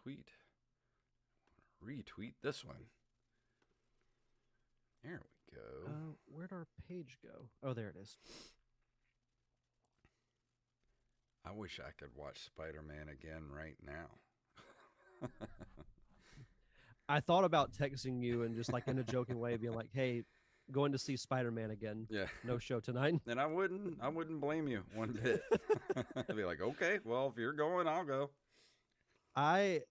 tweet. Retweet this one. There we go. Where'd our page go? Oh, there it is. I wish I could watch Spider-Man again right now. I thought about texting you and just like in a joking way being like, hey, going to see Spider-Man again. Yeah. No show tonight. And I wouldn't blame you one bit. I'd be like, okay, well, if you're going, I'll go. I'm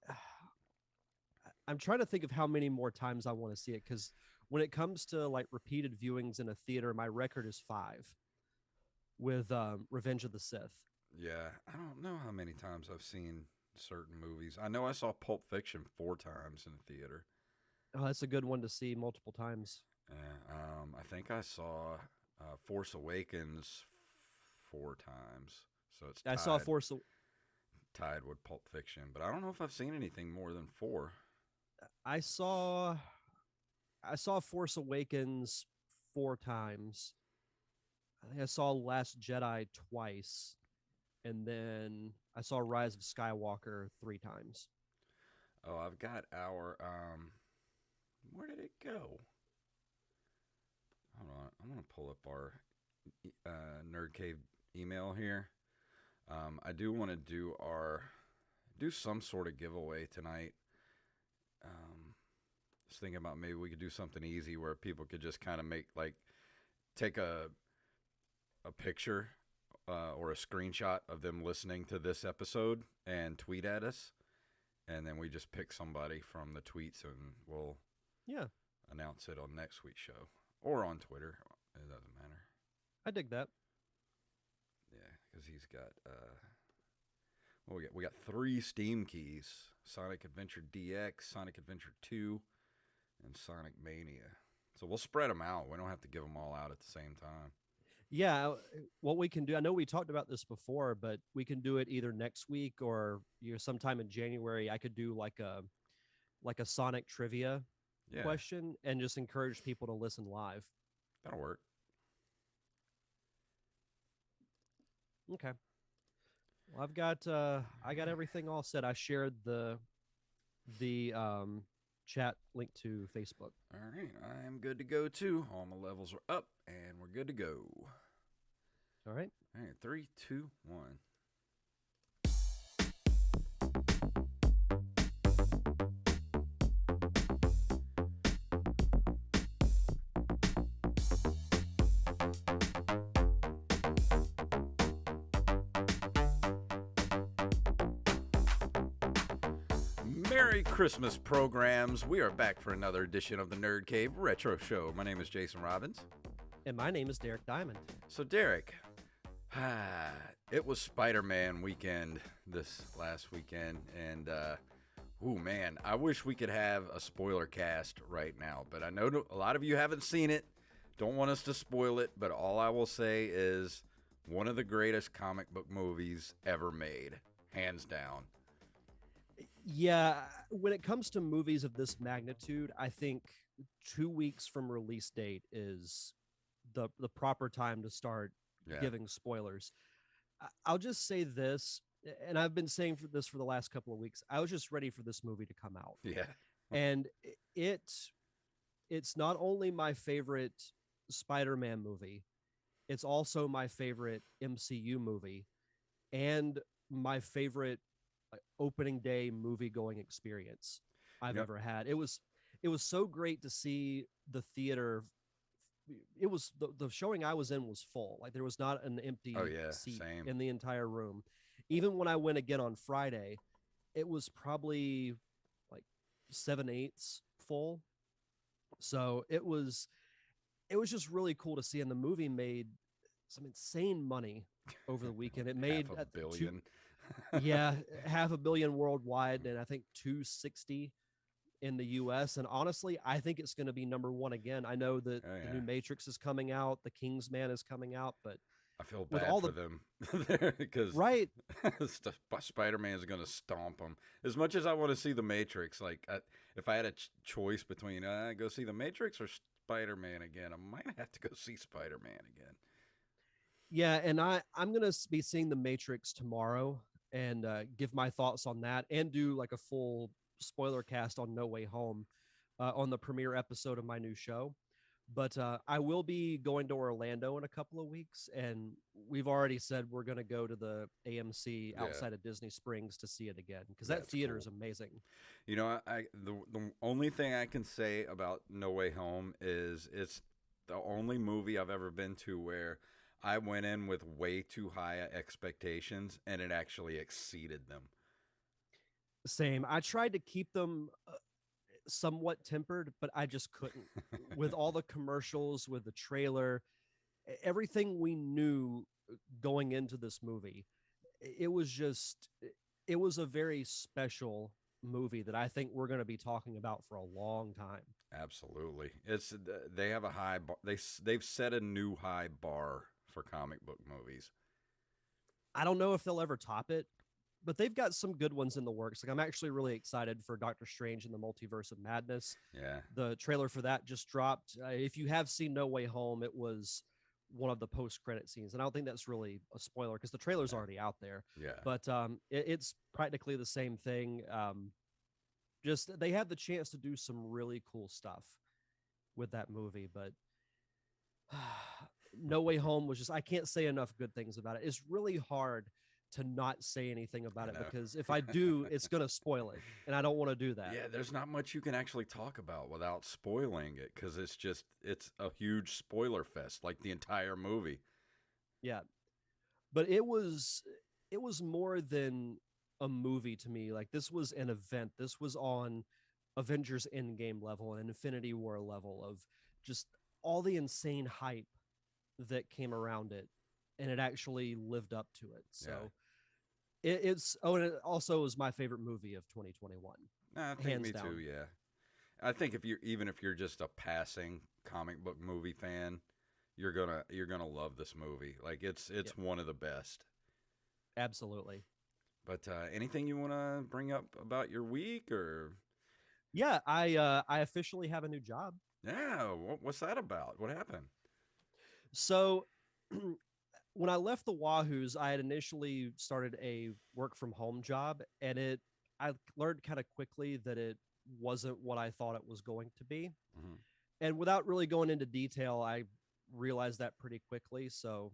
trying to think of how many more times I want to see it, because when it comes to like repeated viewings in a theater, my record is 5 with Revenge of the Sith. Yeah, I don't know how many times I've seen certain movies. I know I saw Pulp Fiction 4 times in the theater. Oh, that's a good one to see multiple times. I think I saw Force Awakens 4 times, so it's I saw tied with Pulp Fiction. But I don't know if I've seen anything more than 4. I saw Force Awakens 4 times. I think I saw Last Jedi twice, and then I saw Rise of Skywalker 3 times. Oh, I've got our where did it go? Hold on, I'm gonna pull up our Nerd Cave email here. I do want to do some sort of giveaway tonight. Just thinking about maybe we could do something easy where people could just kind of take a picture or a screenshot of them listening to this episode and tweet at us, and then we just pick somebody from the tweets and we'll announce it on next week's show or on Twitter. It doesn't matter. I dig that. Yeah, because he's got we got 3 Steam keys: Sonic Adventure DX, Sonic Adventure 2, and Sonic Mania. So we'll spread them out. We don't have to give them all out at the same time. Yeah, what we can do, I know we talked about this before, but we can do it either next week or sometime in January. I could do like a Sonic trivia question and just encourage people to listen live. That'll work. Okay. Well, I got everything all set. I shared the chat link to Facebook. All right, I am good to go too. All my levels are up, and we're good to go. All right. All right, 3, 2, 1. Merry Christmas programs. We are back for another edition of the Nerd Cave Retro Show. My name is Jason Robbins. And my name is Derek Diamond. So, Derek, it was Spider-Man weekend this last weekend, and man, I wish we could have a spoiler cast right now, but I know a lot of you haven't seen it, don't want us to spoil it, but all I will say is one of the greatest comic book movies ever made, hands down. Yeah, when it comes to movies of this magnitude, I think 2 weeks from release date is the proper time to start giving spoilers. I'll just say this, and I've been saying this for the last couple of weeks. I was just ready for this movie to come out. Yeah. And it's not only my favorite Spider-Man movie, it's also my favorite MCU movie and my favorite opening day movie going experience I've ever had. It was so great to see the theater. It was the showing I was in was full. Like there was not an empty seat in the entire room. Even when I went again on Friday, it was probably like 7/8 full. So it was just really cool to see. And the movie made some insane money over the weekend. It made $500 million. $500 million worldwide, and I think 260 in the US. And honestly, I think it's going to be number 1 again. I know that the new Matrix is coming out, the Kingsman is coming out, but I feel bad for them because Spider-Man is going to stomp them. As much as I want to see the Matrix, like if I had a choice between go see the Matrix or Spider-Man again, I might have to go see Spider-Man again. Yeah, and I'm going to be seeing the Matrix tomorrow. and give my thoughts on that and do like a full spoiler cast on No Way Home on the premiere episode of my new show. But I will be going to Orlando in a couple of weeks, and we've already said we're going to go to the AMC Yeah, outside of Disney Springs to see it again because that that's theater cool. is amazing. You know, the only thing I can say about No Way Home is it's the only movie I've ever been to where I went in with way too high expectations and it actually exceeded them. Same. I tried to keep them somewhat tempered, but I just couldn't. With all the commercials, with the trailer, everything we knew going into this movie, it was just it was a very special movie that I think we're going to be talking about for a long time. Absolutely, it's they have a high bar. They've set a new high bar for comic book movies. I don't know if they'll ever top it, but they've got some good ones in the works. Like I'm actually really excited for Doctor Strange and the Multiverse of Madness. Yeah, The trailer for that just dropped. If you have seen No Way Home, it was one of the post-credit scenes, and I don't think that's really a spoiler because the trailer's yeah, already out there. yeah. But it's practically the same thing. Just they had the chance to do some really cool stuff with that movie, but No Way Home was just I can't say enough good things about it. It's really hard to not say anything about I it know. because if I do, it's going to spoil it, and I don't want to do that. Yeah, there's not much you can actually talk about without spoiling it because it's a huge spoiler fest, like the entire movie. Yeah, but it was more than a movie to me. Like this was an event. This was on Avengers Endgame level and Infinity War level of just all the insane hype that came around it, and it actually lived up to it. Yeah. So it's and it also was my favorite movie of 2021, Nah, I think hands me too. down. Yeah, I think if you're just a passing comic book movie fan, you're gonna love this movie. Like it's Yeah, one of the best. absolutely. But anything you want to bring up about your week or Yeah, I officially have a new job. yeah, what's that about? What happened? So when I left the Wahoos, I had initially started a work from home job, and I learned kind of quickly that it wasn't what I thought it was going to be. Hmm. And without really going into detail, I realized that pretty quickly. So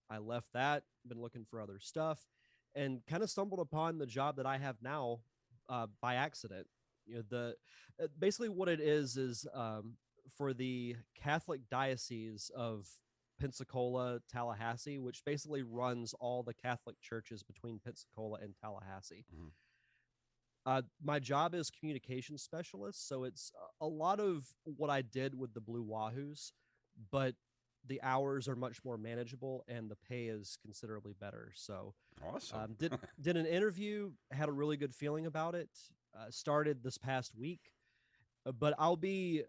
I left that, been looking for other stuff, and kind of stumbled upon the job that I have now by accident. The basically what it is for the Catholic Diocese of Pensacola, Tallahassee, which basically runs all the Catholic churches between Pensacola and Tallahassee. Hmm. My job is communication specialist, so it's a lot of what I did with the Blue Wahoos, but the hours are much more manageable and the pay is considerably better. So, Awesome. did an interview, had a really good feeling about it. Started this past week, but I'll be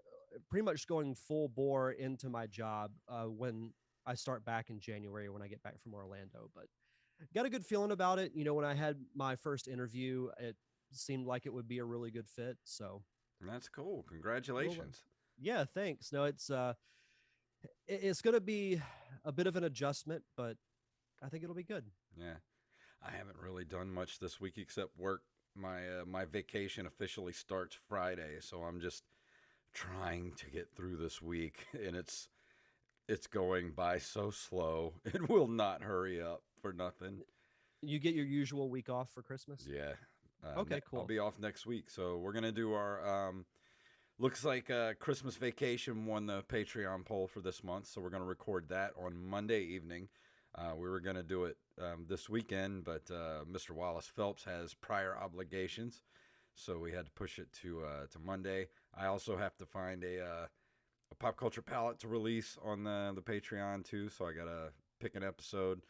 pretty much going full bore into my job when I start back in January when I get back from Orlando. But got a good feeling about it. When I had my first interview, it seemed like it would be a really good fit. So, That's cool. well, Congratulations. yeah, thanks. No, it's going to be a bit of an adjustment, but I think it'll be good. Yeah. I haven't really done much this week except work. My vacation officially starts Friday, so I'm just trying to get through this week, and it's going by so slow. It will not hurry up for nothing. You get your usual week off for Christmas? Yeah. Okay, I'll cool. be off next week, so we're gonna do our looks like Christmas Vacation won the Patreon poll for this month, so we're gonna record that on Monday evening. We were gonna do it this weekend, but Mr. Wallace Phelps has prior obligations, so we had to push it to Monday. I also have to find a pop culture palette to release on the Patreon too, so I gotta pick an episode,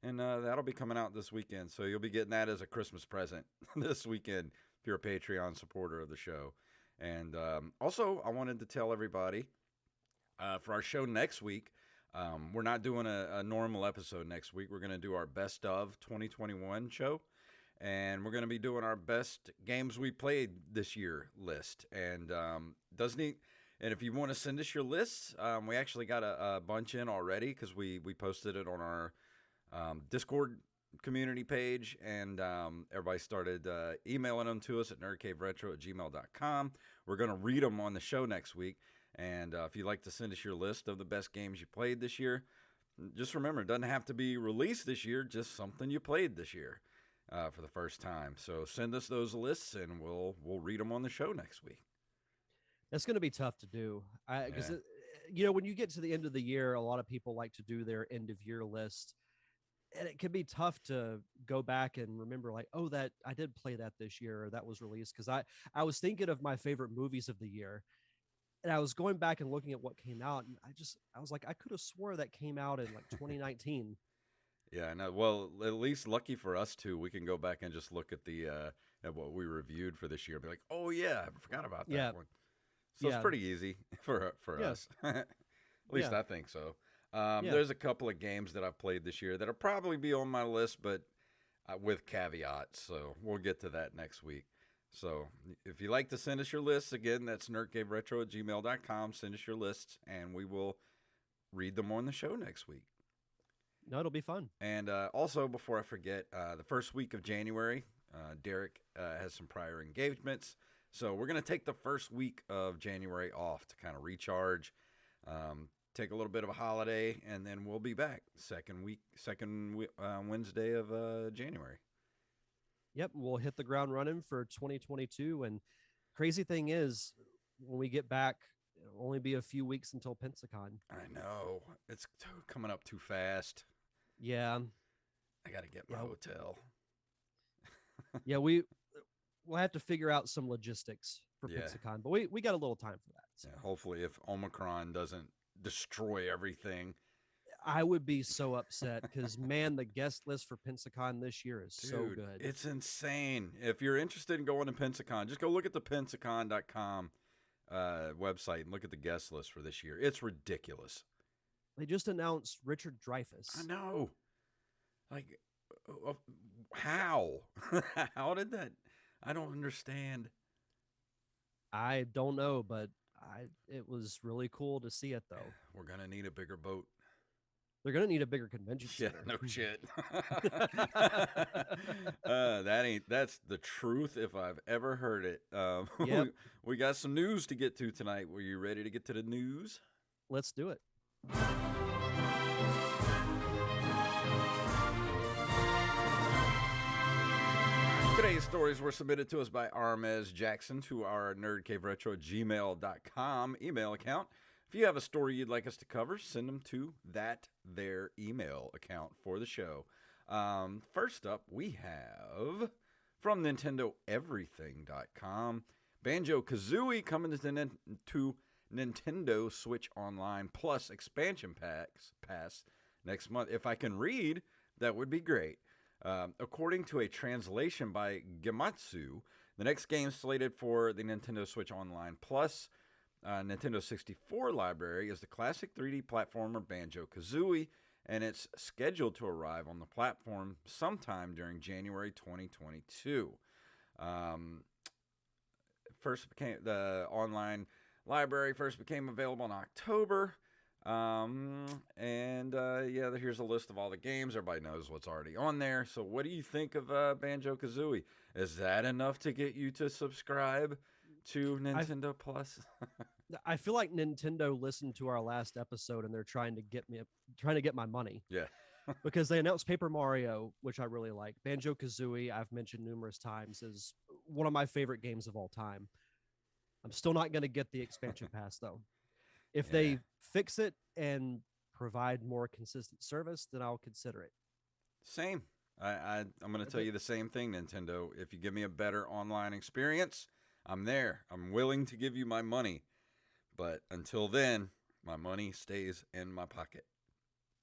and that'll be coming out this weekend. So you'll be getting that as a Christmas present this weekend if you're a Patreon supporter of the show. And also, I wanted to tell everybody for our show next week. We're not doing a normal episode next week. We're going to do our best of 2021 show. And we're going to be doing our best games we played this year list. And doesn't he? And if you want to send us your lists, we actually got a bunch in already because we posted it on our Discord community page, and everybody started emailing them to us at nerdcaveretro@gmail.com. We're going to read them on the show next week. And if you'd like to send us your list of the best games you played this year, just remember, it doesn't have to be released this year, just something you played this year for the first time. So send us those lists, and we'll read them on the show next week. That's going to be tough to do because, when you get to the end of the year, a lot of people like to do their end of year list. And it can be tough to go back and remember, like, oh, that I did play that this year, or that was released. Because I was thinking of my favorite movies of the year, and I was going back and looking at what came out, and I was like, I could have swore that came out in like 2019. Yeah, no. Well, at least lucky for us too, we can go back and just look at the at what we reviewed for this year. Be like, oh yeah, I forgot about that one. So it's pretty easy for us. At least I think so. There's a couple of games that I've played this year that'll probably be on my list, but with caveats. So we'll get to that next week. So if you'd like to send us your lists, again, that's nerdcaveretro@gmail.com. Send us your lists, and we will read them on the show next week. No, it'll be fun. And also, before I forget, the first week of January, Derek has some prior engagements. So we're going to take the first week of January off to kind of recharge, take a little bit of a holiday, and then we'll be back second Wednesday of January. Yep, we'll hit the ground running for 2022. And crazy thing is, when we get back, it'll only be a few weeks until Pensacon. I know. It's coming up too fast. Yeah. I got to get my hotel. Yeah, we'll have to figure out some logistics for Pensacon, but we got a little time for that. So. Yeah, hopefully, if Omicron doesn't destroy everything. I would be so upset because, man, the guest list for Pensacon this year is so good. It's insane. If you're interested in going to Pensacon, just go look at the pensacon.com website and look at the guest list for this year. It's ridiculous. They just announced Richard Dreyfuss. I know. Like, how? How did that? I don't understand. I don't know, but it was really cool to see it, though. We're going to need a bigger boat. They're going to need a bigger convention center. Yeah, no shit. That's the truth if I've ever heard it. We got some news to get to tonight. Were you ready to get to the news? Let's do it. Today's stories were submitted to us by Armez Jackson to our nerdcaveretro@gmail.com email account. If you have a story you'd like us to cover, send them to their email account for the show. First up, we have from NintendoEverything.com, Banjo Kazooie coming to Nintendo Switch Online Plus expansion pass next month. If I can read, that would be great. According to a translation by Gematsu, the next game slated for the Nintendo Switch Online Plus Nintendo 64 library is the classic 3D platformer Banjo Kazooie, and it's scheduled to arrive on the platform sometime during January 2022. The online library first became available in October. Here's a list of all the games. Everybody knows what's already on there. So what do you think of Banjo Kazooie? Is that enough to get you to subscribe to Nintendo Plus? I feel like Nintendo listened to our last episode and they're trying to get my money. Yeah. Because they announced Paper Mario, which I really like. Banjo Kazooie, I've mentioned numerous times, is one of my favorite games of all time. I'm still not going to get the expansion pass though. If they fix it and provide more consistent service, then I'll consider it. Same. I'm going to tell you the same thing, Nintendo. If you give me a better online experience, I'm there. I'm willing to give you my money. But until then, my money stays in my pocket.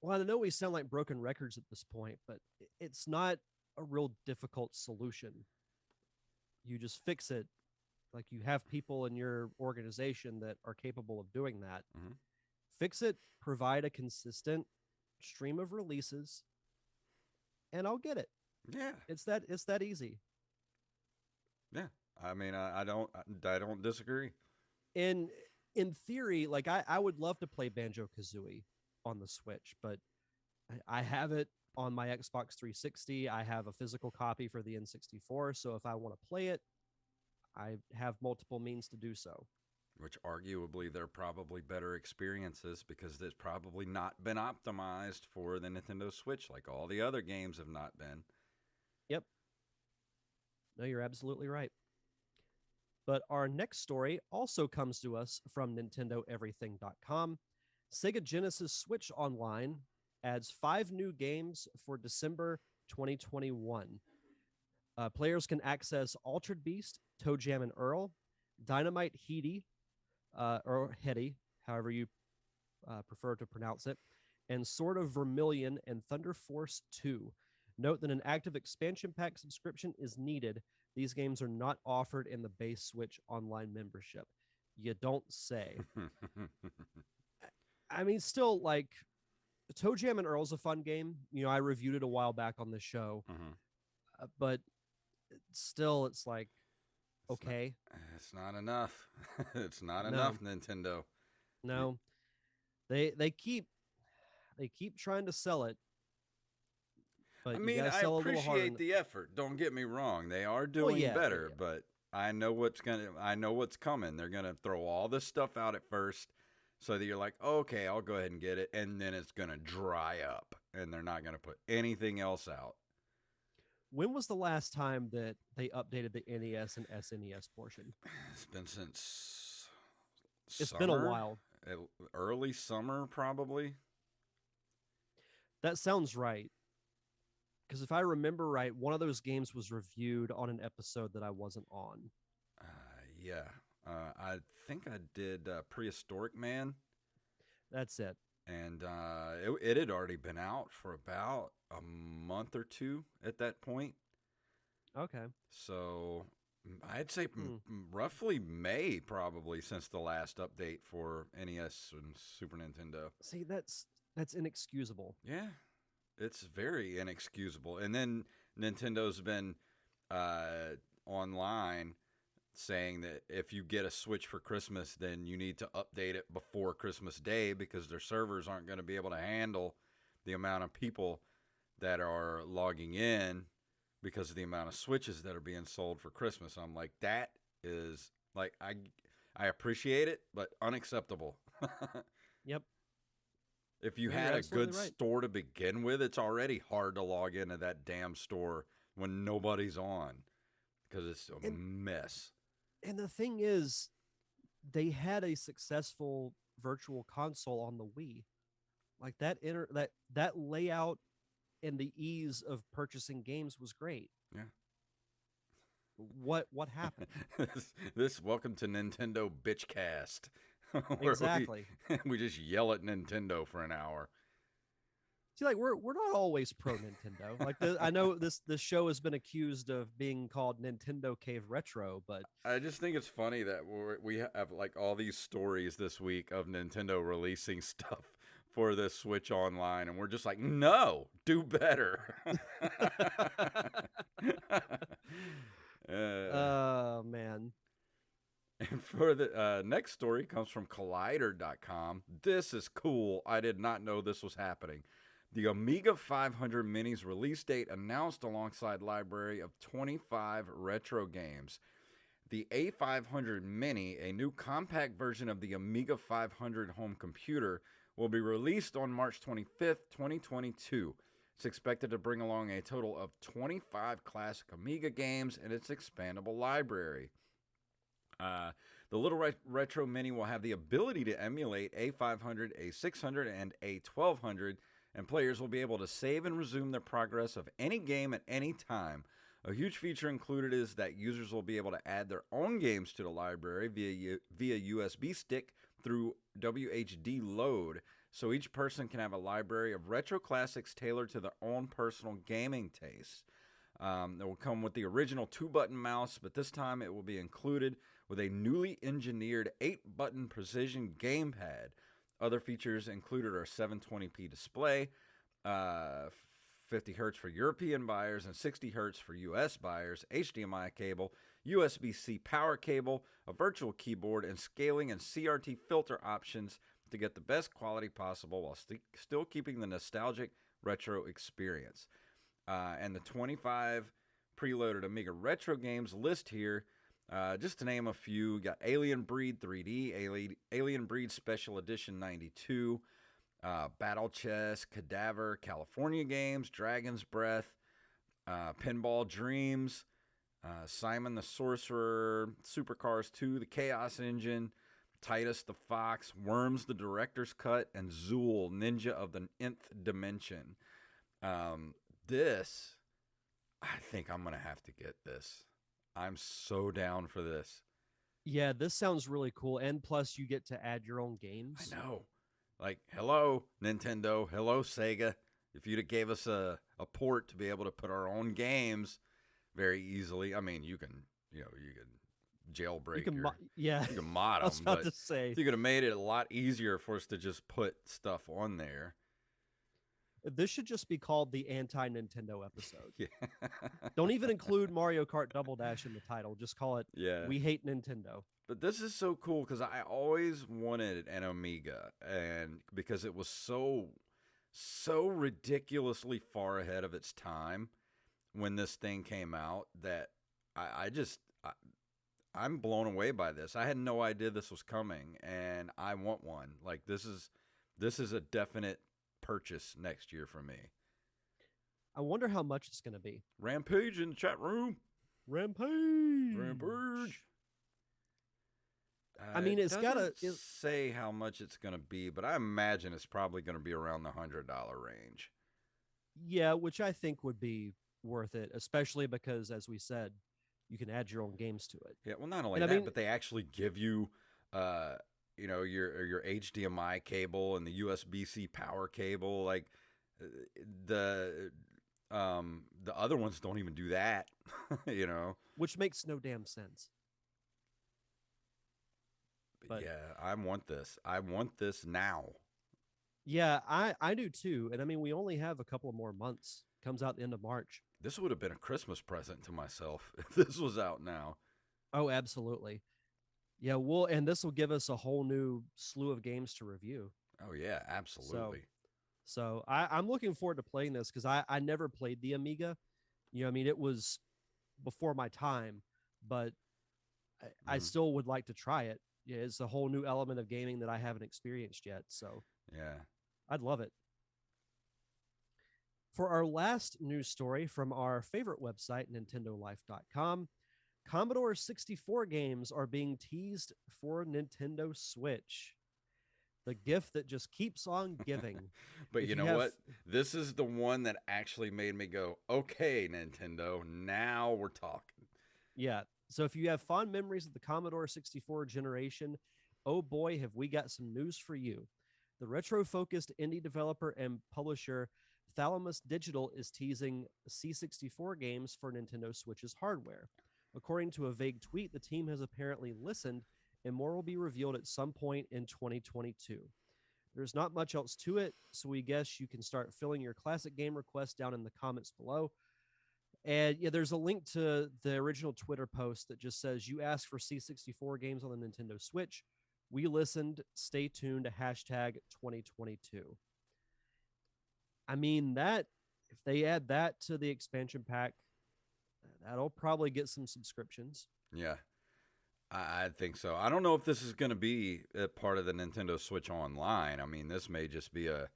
Well, I know we sound like broken records at this point, but it's not a real difficult solution. You just fix it. Like, you have people in your organization that are capable of doing that. Mm-hmm. Fix it, provide a consistent stream of releases, and I'll get it. Yeah. It's that easy. Yeah. I mean, I don't disagree. In theory, like I would love to play Banjo Kazooie on the Switch, but I have it on my Xbox 360. I have a physical copy for the N64. So if I want to play it, I have multiple means to do so. Which arguably they're probably better experiences because it's probably not been optimized for the Nintendo Switch like all the other games have not been. Yep. No, you're absolutely right. But our next story also comes to us from NintendoEverything.com. Sega Genesis Switch Online adds 5 new games for December 2021. Players can access Altered Beast, Toe Jam and Earl, Dynamite Heady, or Hetty, however you prefer to pronounce it, and Sword of Vermilion and Thunder Force 2. Note that an active expansion pack subscription is needed. These games are not offered in the base Switch Online membership. You don't say. I mean, still, like, Toe Jam and Earl's a fun game. You know, I reviewed it a while back on the show, but still, it's like, okay. It's not enough. It's not enough, Nintendo. No, they keep trying to sell it. But I mean, I appreciate the effort. Don't get me wrong; they are doing better. But I know what's coming. They're gonna throw all this stuff out at first, so that you're like, okay, I'll go ahead and get it, and then it's gonna dry up, and they're not gonna put anything else out. When was the last time that they updated the NES and SNES portion? It's been since. It's been a while. Early summer, probably. That sounds right. Because if I remember right, one of those games was reviewed on an episode that I wasn't on. Yeah. I think I did Prehistoric Man. That's it. And it had already been out for about a month or two at that point. Okay. So I'd say roughly May probably since the last update for NES and Super Nintendo. See, that's inexcusable. Yeah. It's very inexcusable. And then Nintendo's been online saying that if you get a Switch for Christmas, then you need to update it before Christmas Day because their servers aren't going to be able to handle the amount of people that are logging in because of the amount of Switches that are being sold for Christmas. I'm like, that is like, I appreciate it, but unacceptable. Yep. If you had a good store to begin with, it's already hard to log into that damn store when nobody's on because it's a mess. And the thing is, they had a successful virtual console on the Wii. Like that layout and the ease of purchasing games was great. Yeah. What happened? This welcome to Nintendo Bitchcast. Exactly. We just yell at Nintendo for an hour. See, like we're not always pro Nintendo. Like I know this show has been accused of being called Nintendo Cave Retro, but I just think it's funny that we have like all these stories this week of Nintendo releasing stuff for the Switch Online, and we're just like, no, do better. Oh man. And for the next story comes from Collider.com. This is cool. I did not know this was happening. The Amiga 500 Mini's release date announced alongside library of 25 retro games. The A500 Mini, a new compact version of the Amiga 500 home computer, will be released on March 25th, 2022. It's expected to bring along a total of 25 classic Amiga games in its expandable library. The little retro Mini will have the ability to emulate A500, A600, and A1200, and players will be able to save and resume their progress of any game at any time. A huge feature included is that users will be able to add their own games to the library via USB stick through WHD load, so each person can have a library of retro classics tailored to their own personal gaming tastes. It will come with the original 2-button mouse, but this time it will be included with a newly engineered 8-button precision gamepad. Other features included are 720p display, 50 Hz for European buyers and 60 Hz for US buyers, HDMI cable, USB-C power cable, a virtual keyboard, and scaling and CRT filter options to get the best quality possible while still keeping the nostalgic retro experience. And the 25 preloaded Amiga retro games list here, just to name a few, got Alien Breed 3D, Alien Breed Special Edition 92, Battle Chess, Cadaver, California Games, Dragon's Breath, Pinball Dreams, Simon the Sorcerer, Supercars 2, The Chaos Engine, Titus the Fox, Worms the Director's Cut, and Zool, Ninja of the Nth Dimension. This, I think I'm going to have to get this. I'm so down for this. Yeah, this sounds really cool. And plus, you get to add your own games. I know. Like, hello, Nintendo. Hello, Sega. If you'd have gave us a port to be able to put our own games very easily, I mean, you can jailbreak you can mod them. I was about to say. You could have made it a lot easier for us to just put stuff on there. This should just be called the anti-Nintendo episode. Yeah. Don't even include Mario Kart Double Dash in the title. Just call it We Hate Nintendo. But this is so cool because I always wanted an Amiga, and because it was so ridiculously far ahead of its time when this thing came out that I'm blown away by this. I had no idea this was coming, and I want one. Like, this is a definite purchase next year for me. I wonder how much it's going to be. Rampage in the chat room. Rampage. I mean, it's got to say how much it's going to be, but I imagine it's probably going to be around the $100 range. Yeah, which I think would be worth it, especially because, as we said, you can add your own games to it. Yeah, well, not only that, but they actually give you, your HDMI cable and the USB-C power cable. Like the other ones don't even do that, which makes no damn sense. But yeah, I want this. I want this now. Yeah, I do too. And I mean, we only have a couple of more months. It comes out the end of March. This would have been a Christmas present to myself if this was out now. Oh, absolutely. Yeah, and this will give us a whole new slew of games to review. Oh yeah, absolutely. So I'm looking forward to playing this because I never played the Amiga. I mean, it was before my time, but I still would like to try it. Yeah, it's a whole new element of gaming that I haven't experienced yet. So yeah, I'd love it. For our last news story from our favorite website, NintendoLife.com, Commodore 64 games are being teased for Nintendo Switch. The gift that just keeps on giving. But you know what? This is the one that actually made me go, okay, Nintendo, now we're talking. Yeah. So if you have fond memories of the Commodore 64 generation, oh boy, have we got some news for you. The retro-focused indie developer and publisher Thalamus Digital is teasing C64 games for Nintendo Switch's hardware. According to a vague tweet, the team has apparently listened, and more will be revealed at some point in 2022. There's not much else to it, so we guess you can start filling your classic game requests down in the comments below. And yeah, there's a link to the original Twitter post that just says, you asked for C64 games on the Nintendo Switch. We listened. Stay tuned to hashtag 2022. I mean, that if they add that to the expansion pack, that'll probably get some subscriptions. Yeah, I think so. I don't know if this is going to be a part of the Nintendo Switch Online. I mean, this may just be a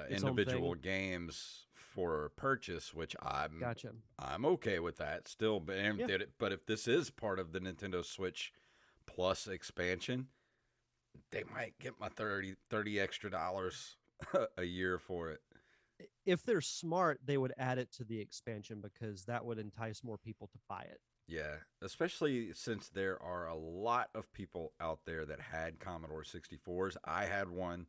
individual games for purchase, which I'm okay with that still. But if this is part of the Nintendo Switch Plus expansion, they might get my $30 extra a year for it. If they're smart, they would add it to the expansion because that would entice more people to buy it. Yeah, especially since there are a lot of people out there that had Commodore 64s. I had one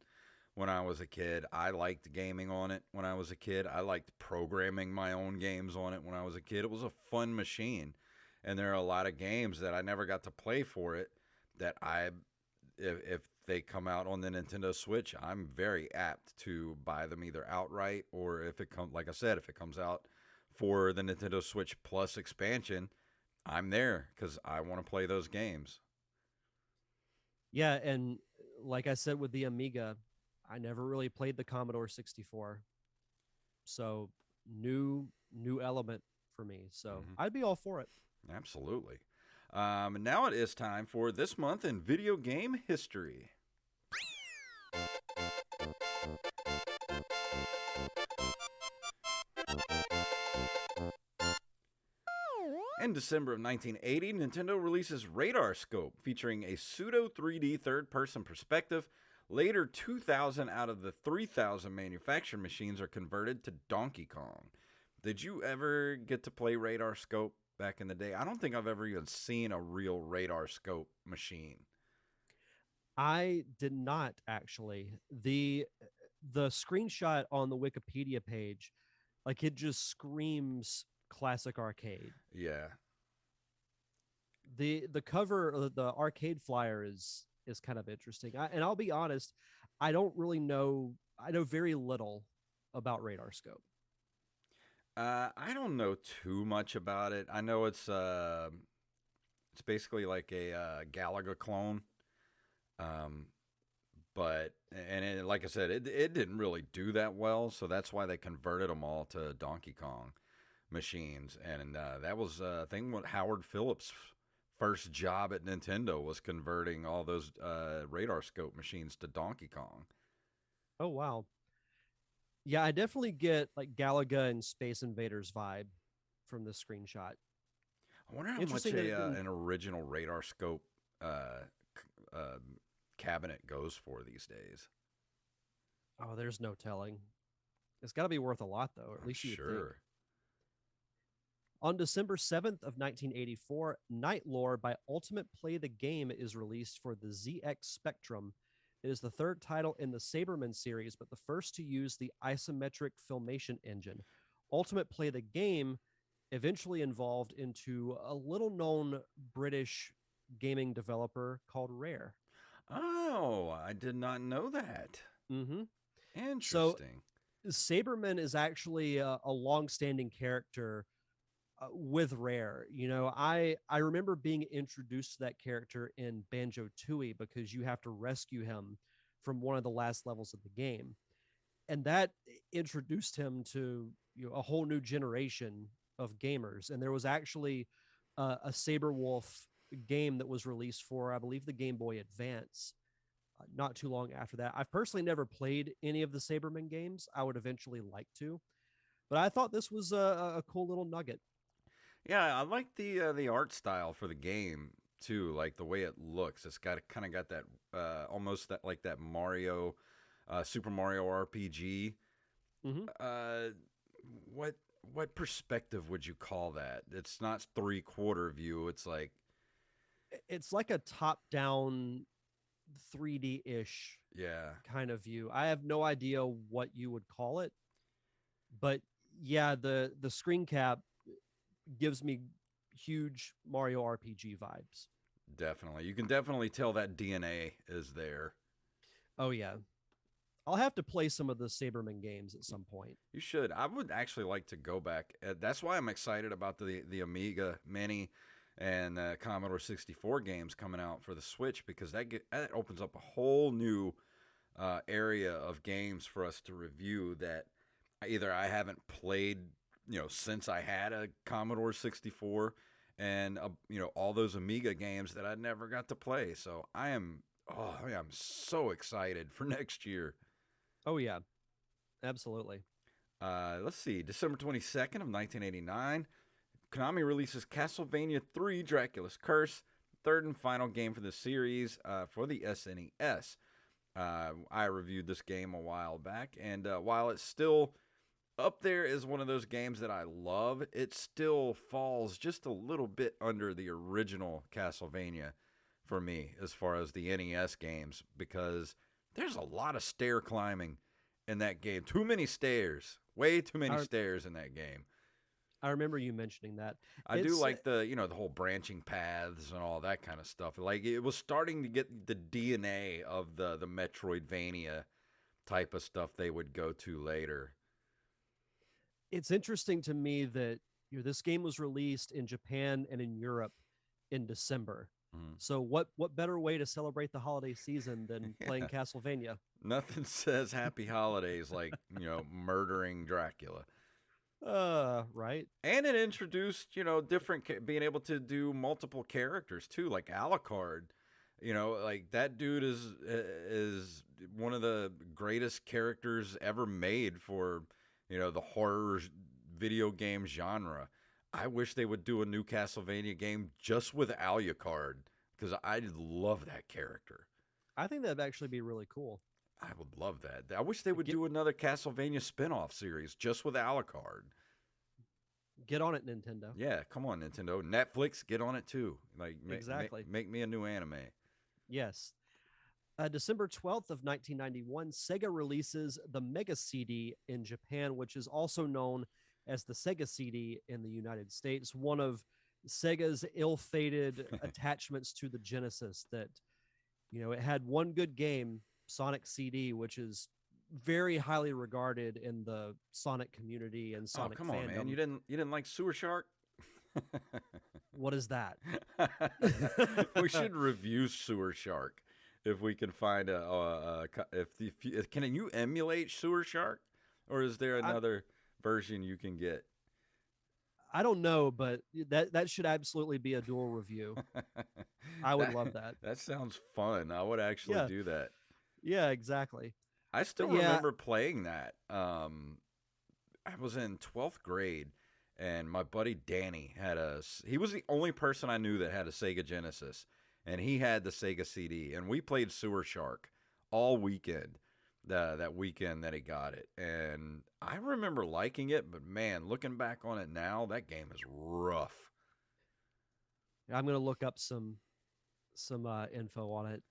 when I was a kid. I liked gaming on it when I was a kid. I liked programming my own games on it when I was a kid. It was a fun machine. And there are a lot of games that I never got to play for it that if they come out on the Nintendo Switch, I'm very apt to buy them either outright or if it comes out for the Nintendo Switch Plus expansion, I'm there because I want to play those games. Yeah, and like I said with the Amiga, I never really played the Commodore 64. So new element for me. So Hmm. I'd be all for it. Absolutely. Now it is time for This Month in Video Game History. In December of 1980, Nintendo releases Radar Scope, featuring a pseudo 3D third person perspective. Later, 2,000 out of the 3,000 manufactured machines are converted to Donkey Kong. Did you ever get to play Radar Scope back in the day? I don't think I've ever even seen a real Radar Scope machine. I did not actually. The screenshot on the Wikipedia page, like it just screams classic arcade. Yeah. The cover the arcade flyer is kind of interesting. And I'll be honest, I don't really know. I know very little about Radar Scope. I don't know too much about it. I know it's basically like a Galaga clone. Um, but like I said, it didn't really do that well, so that's why they converted them all to Donkey Kong machines, and that was I think what Howard Phillips' first job at Nintendo was converting all those Radar Scope machines to Donkey Kong. Oh wow. Yeah, I definitely get like Galaga and Space Invaders vibe from this screenshot. I wonder how much Interesting that a it didn't. an original Radar Scope uh, uh, cabinet goes for these days. Oh, there's no telling. It's got to be worth a lot though, or at I'm least you would think. sure. On December 7th of 1984, Night Lore by Ultimate Play the Game is released for the ZX Spectrum. It is the third title in the Saberman series, but the first to use the isometric filmation engine. Ultimate Play the Game eventually evolved into a little known British gaming developer called Rare. Oh, I did not know that. Mm-hmm. So Interesting. Saberman is actually a long-standing character with Rare. You know, I remember being introduced to that character in Banjo Tooie because you have to rescue him from one of the last levels of the game, and that introduced him to a whole new generation of gamers. And there was actually a Saber Wolf game that was released for, I believe, the Game Boy Advance. Not too long after that. I've personally never played any of the Saberman games. I would eventually like to, but I thought this was a cool little nugget. Yeah, I like the art style for the game too, like the way it looks. It's got kind of got that almost that like that Mario, Super Mario RPG. Mm-hmm. Uh, what what perspective would you call that? It's not three-quarter view. It's like It's like a top down 3D ish yeah, kind of view. I have no idea what you would call it, but yeah, the screen cap gives me huge Mario RPG vibes. definitely. You can definitely tell that DNA is there. Oh yeah. I'll have to play some of the Saberman games at some point. You should. I would actually like to go back. That's why I'm excited about the Amiga Mini and Commodore 64 games coming out for the Switch because that opens up a whole new area of games for us to review that either I haven't played, since I had a Commodore 64, and all those Amiga games that I never got to play. So I'm so excited for next year. Oh yeah, absolutely. Let's see, December 22nd of 1989, Konami releases Castlevania 3 Dracula's Curse, third and final game for the series for the SNES. I reviewed this game a while back, and while it's still up there as one of those games that I love, it still falls just a little bit under the original Castlevania for me as far as the NES games because there's a lot of stair climbing in that game. Too many stairs. Way too many I, stairs in that game. I remember you mentioning that. I do It's like the whole branching paths and all that kind of stuff. Like it was starting to get the DNA of the Metroidvania type of stuff they would go to later. it's interesting to me that this game was released in Japan and in Europe in December. Mhm. So what better way to celebrate the holiday season than playing Yeah. Castlevania? Nothing says happy holidays like, murdering Dracula. Right. And it introduced, different being able to do multiple characters too, like Alucard. Like that dude is one of the greatest characters ever made for, the horror video game genre. I wish they would do a new Castlevania game just with Alucard because I love that character. I think that'd actually be really cool. I would love that. I wish they would Get do another Castlevania spin-off series just with Alucard. get on it, Nintendo. Yeah, come on, Nintendo. Netflix, get on it too. Like, Exactly. make me a new anime. Yes. December 12th of 1991, Sega releases the Mega CD in Japan, which is also known as the Sega CD in the United States. One of Sega's ill-fated attachments to the Genesis that, it had one good game, Sonic CD, which is very highly regarded in the Sonic community and Oh, Sonic come on, man. fandom. You didn't like Sewer Shark? What is that? We should review Sewer Shark if we can find can you emulate Sewer Shark, or is there I, another version you can get? I don't know, but that should absolutely be a dual review. I would that love that. that sounds fun. I would actually Yeah, do that. yeah, exactly. I still But yeah, remember playing that. I was in 12th grade, and my buddy Danny he was the only person I knew that had a Sega Genesis, and he had the Sega CD, and we played Sewer Shark all weekend. That weekend that he got it, and I remember liking it, but man, looking back on it now, that game is rough. I'm gonna look up some info on it.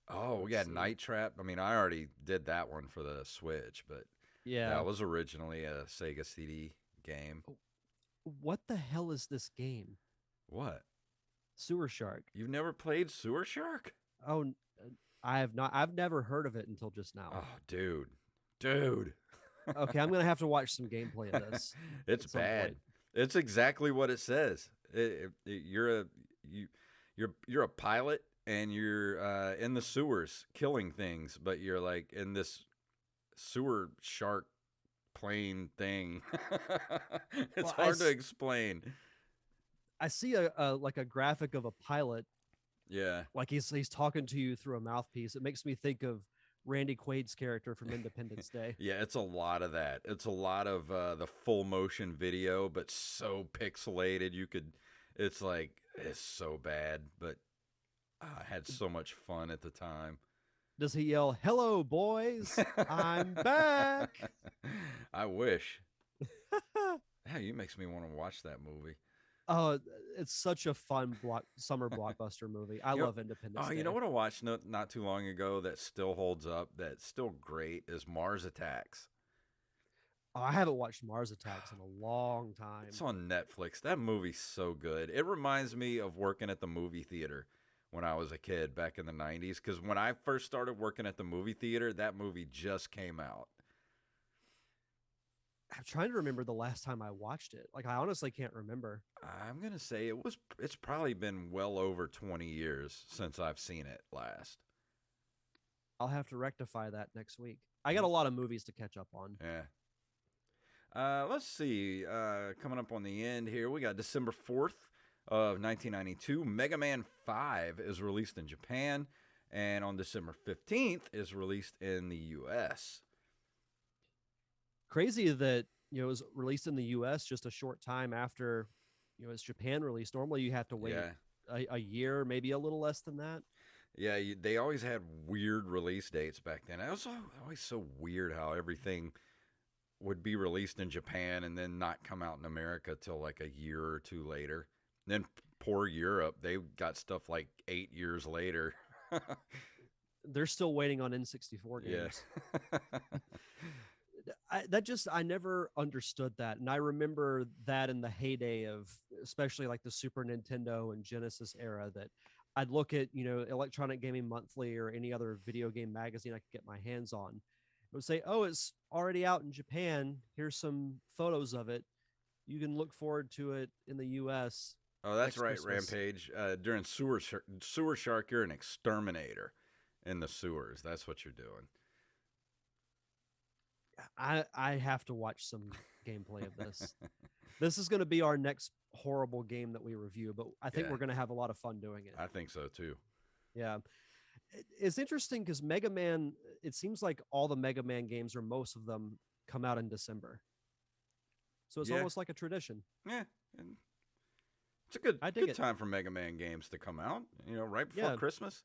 Oh, we Let's had see. Night Trap. I mean, I already did that one for the Switch, but that Yeah. was originally a Sega CD game. Oh, what the hell is this game? What? Sewer Shark. You've never played Sewer Shark? Oh, I have not. I've never heard of it until just now. Oh, dude. Okay, I'm gonna have to watch some gameplay of this It's at some bad. point. It's exactly what it says. You're a pilot and you're in the sewers killing things, but you're like in this sewer shark plane thing. It's Well, hard to explain. I see like a graphic of a pilot, Yeah. like he's talking to you through a mouthpiece. It makes me think of Randy Quaid's character from Independence Day. Yeah, it's a lot of that. It's a lot of the full motion video, but so pixelated. It's so bad, but I had so much fun at the time. Does he yell, "Hello, boys, I'm back"? I wish. Yeah, you makes me want to watch that movie. Oh, it's such a fun summer blockbuster movie. I You know, love Independence you know Day. what I watched not too long ago that still holds up, that's still great, is Mars Attacks. Oh, I haven't watched Mars Attacks in a long time. It's on Netflix. That movie's so good. It reminds me of working at the movie theater when I was a kid back in the 90s. Because when I first started working at the movie theater, that movie just came out. I'm trying to remember the last time I watched it. Like, I honestly can't remember. I'm going to say it's probably been well over 20 years since I've seen it last. I'll have to rectify that next week. I got a lot of movies to catch up on. Yeah. Let's see. Coming up on the end here, we got December 4th of 1992. Mega Man 5 is released in Japan, and on December 15th is released in the U.S. Crazy that it was released in the U.S. just a short time after its Japan release. Normally, you have to wait a year, maybe a little less than that. Yeah, they always had weird release dates back then. It was always so weird how everything would be released in Japan and then not come out in America till like a year or two later. Then poor Europe, they got stuff like 8 years later. They're still waiting on N64 games. Yeah. I never understood that, and I remember that in the heyday of especially like the Super Nintendo and Genesis era, that I'd look at Electronic Gaming Monthly or any other video game magazine I could get my hands on. It would say, "Oh, it's already out in Japan. Here's some photos of it. You can look forward to it in the U.S." Oh, that's next right, Christmas. Rampage. During Sewer Shark, you're an exterminator in the sewers. That's what you're doing. I have to watch some gameplay of this. This is going to be our next horrible game that we review, but I think Yeah. we're going to have a lot of fun doing it. I think so too. Yeah. It's interesting because Mega Man, it seems like all the Mega Man games, or most of them, come out in December. So it's Yeah. almost like a tradition. Yeah. And it's a good I dig good it. time for Mega Man games to come out, right before Yeah. Christmas.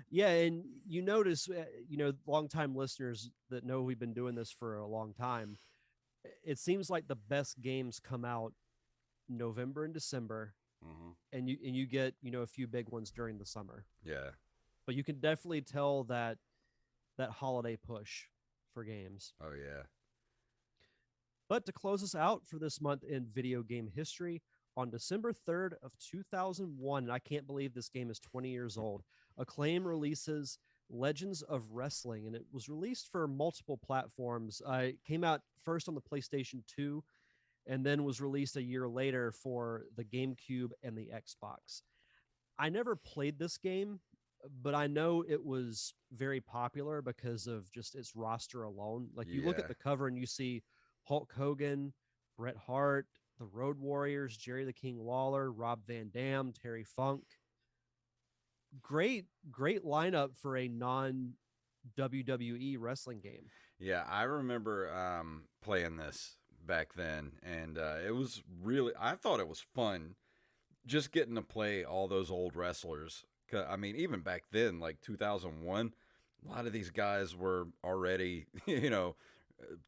Yeah, and you notice, longtime listeners that know we've been doing this for a long time, it seems like the best games come out November and December, Mm-hmm. and you get a few big ones during the summer. Yeah. But you can definitely tell that holiday push for games. Oh, yeah. But to close us out for this month in video game history, on December 3rd of 2001, and I can't believe this game is 20 years old, Acclaim releases Legends of Wrestling, and it was released for multiple platforms. It came out first on the PlayStation 2, and then was released a year later for the GameCube and the Xbox. I never played this game, but I know it was very popular because of just its roster alone. Like, you look Yeah. at the cover and you see Hulk Hogan, Bret Hart, the Road Warriors, Jerry the King Lawler, Rob Van Dam, Terry Funk. Great lineup for a non WWE wrestling game. Yeah, I remember playing this back then, and it was really, I thought it was fun just getting to play all those old wrestlers. I mean, even back then, like 2001, a lot of these guys were already, to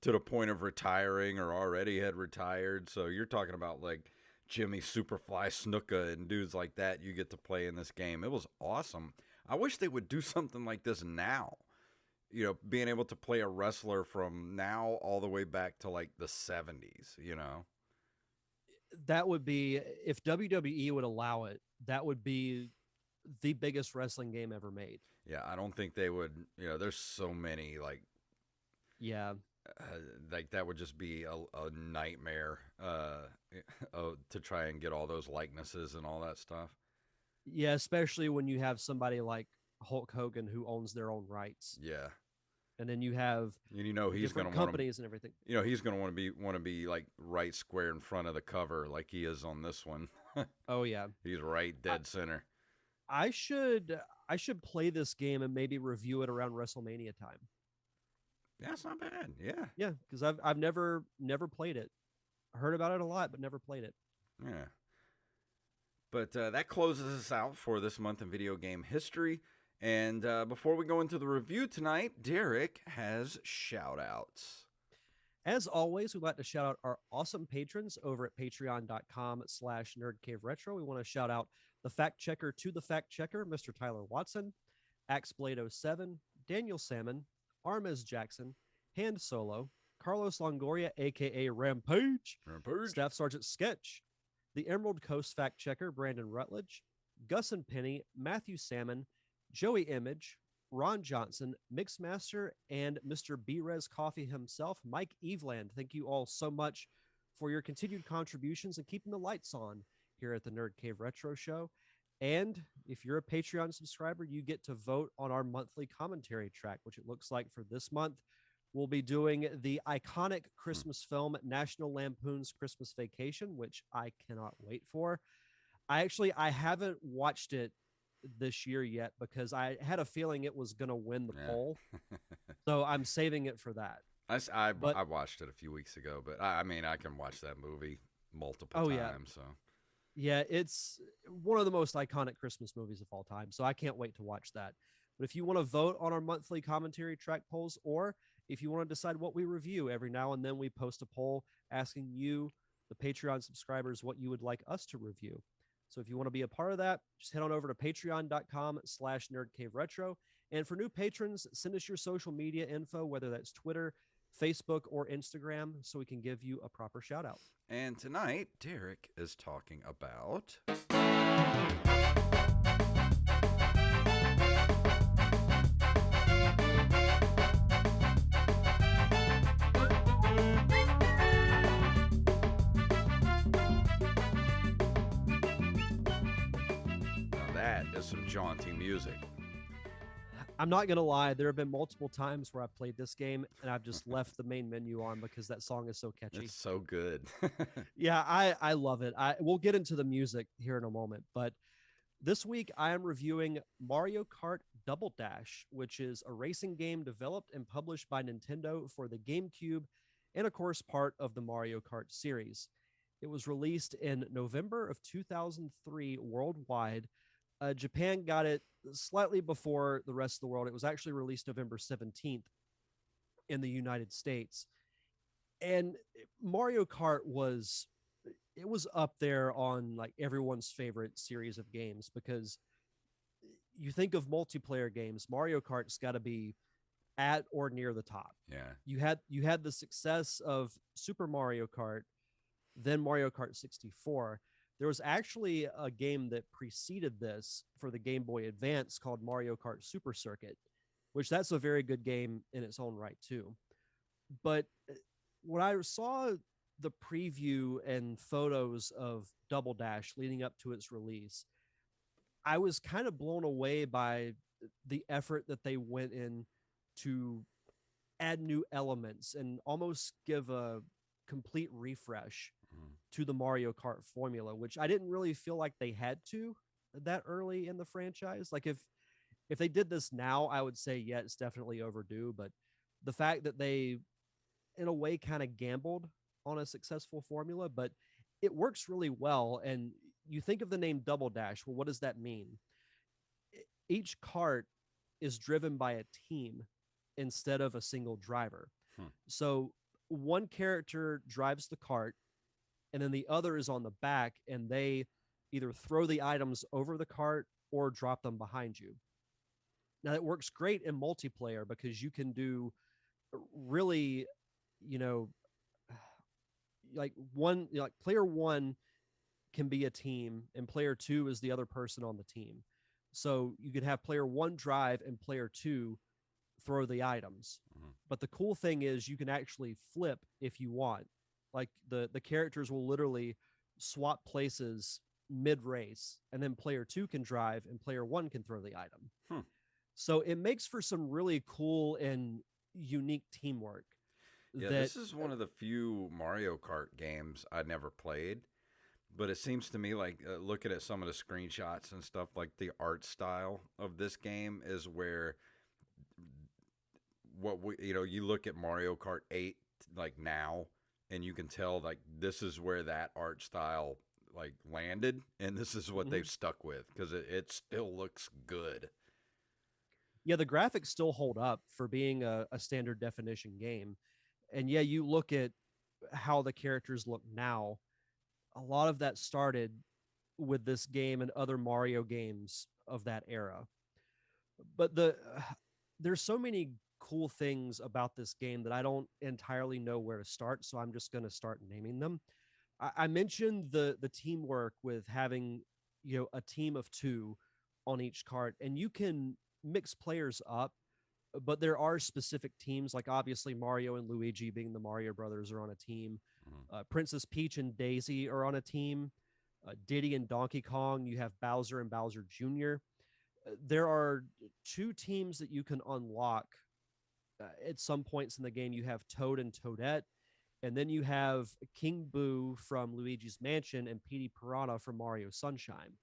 the point of retiring or already had retired. So you're talking about like Jimmy Superfly Snuka and dudes like that you get to play in this game. It was awesome. I wish they would do something like this now. Being able to play a wrestler from now all the way back to like the 70s, That would be, if WWE would allow it, that would be the biggest wrestling game ever made. Yeah, I don't think they would, there's so many, like, Yeah. Like that would just be a nightmare to try and get all those likenesses and all that stuff. Yeah, especially when you have somebody like Hulk Hogan who owns their own rights. Yeah. And then you have He's going to want companies and everything. He's going to want to be like right square in front of the cover like he is on this one. Oh yeah. He's right dead center. I should play this game and maybe review it around WrestleMania time. That's not bad. Yeah. Yeah, because I've never played it. Heard about it a lot, but never played it. Yeah. But that closes us out for this month in video game history. And before we go into the review tonight, Derek has shout-outs. As always, we'd like to shout out our awesome patrons over at patreon.com/nerdcaveretro. We want to shout out the fact checker to the fact checker, Mr. Tyler Watson, Axblade07, Daniel Salmon, Armez Jackson, Hand Solo, Carlos Longoria, a.k.a. Rampage, Staff Sergeant Sketch, the Emerald Coast fact checker, Brandon Rutledge, Gus and Penny, Matthew Salmon, Joey Image, Ron Johnson, Mixmaster, and Mr. B-Rez Coffee himself, Mike Eveland. Thank you all so much for your continued contributions and keeping the lights on here at the Nerd Cave Retro Show. And if you're a Patreon subscriber, you get to vote on our monthly commentary track, which it looks like for this month, we'll be doing the iconic Christmas film National Lampoon's Christmas Vacation, which I cannot wait for. I haven't watched it this year yet because I had a feeling it was going to win the poll. So I'm saving it for that. I watched it a few weeks ago, but I mean, I can watch that movie multiple times. Yeah. So Yeah, it's one of the most iconic Christmas movies of all time. So I can't wait to watch that. But if you want to vote on our monthly commentary track polls, or if you want to decide what we review, every now and then we post a poll asking you, the Patreon subscribers, what you would like us to review. So if you want to be a part of that, just head on over to patreon.com/nerdcaveretro. And for new patrons, send us your social media info, whether that's Twitter, Facebook, or Instagram, so we can give you a proper shout out. And tonight, Derek is talking about... some jaunty music. I'm not gonna lie, there have been multiple times where I've played this game and I've just left the main menu on because that song is so catchy. It's so good. Yeah, I love it. We'll get into the music here in a moment, but this week I am reviewing Mario Kart Double Dash, which is a racing game developed and published by Nintendo for the GameCube and of course part of the Mario Kart series. It was released in November of 2003 worldwide. Japan got it slightly before the rest of the world. It was actually released November 17th in the United States. And Mario Kart was it was up there on like everyone's favorite series of games because you think of multiplayer games, Mario Kart's got to be at or near the top. Yeah. You had the success of Super Mario Kart, then Mario Kart 64. There was actually a game that preceded this for the Game Boy Advance called Mario Kart Super Circuit, which that's a very good game in its own right too. But when I saw the preview and photos of Double Dash leading up to its release, I was kind of blown away by the effort that they went in to add new elements and almost give a complete refresh to the Mario Kart formula, which I didn't really feel like they had to that early in the franchise. Like if they did this now, I would say yeah, it's definitely overdue, but the fact that they in a way kind of gambled on a successful formula, but it works really well. And you think of the name Double Dash. Well, what does that mean? Each kart is driven by a team instead of a single driver. So one character drives the cart, and then the other is on the back, and they either throw the items over the cart or drop them behind you. Now, it works great in multiplayer because you can do really, you know, like player one can be a team and player two is the other person on the team. So you could have player one drive and player two throw the items. But the cool thing is you can actually flip if you want. Like the characters will literally swap places mid race, and then player two can drive and player one can throw the item. So it makes for some really cool and unique teamwork. Yeah, this is one of the few Mario Kart games I never played, but it seems to me like looking at some of the screenshots and stuff, like the art style of this game is where you look at Mario Kart 8 like now, and you can tell like this is where that art style like landed, and this is what they've stuck with because it still looks good. Yeah, the graphics still hold up for being a standard definition game. And yeah, you look at how the characters look now, a lot of that started with this game and other Mario games of that era. But there's so many cool things about this game that I don't entirely know where to start, so I'm just going to start naming them. I mentioned the teamwork with having a team of two on each cart, and you can mix players up, but there are specific teams, like obviously Mario and Luigi being the Mario brothers are on a team. Princess Peach and Daisy are on a team. Diddy and Donkey Kong, you have Bowser and Bowser Jr. There are two teams that you can unlock at some points in the game. You have Toad and Toadette, and then you have King Boo from Luigi's Mansion and Petey Piranha from Mario Sunshine.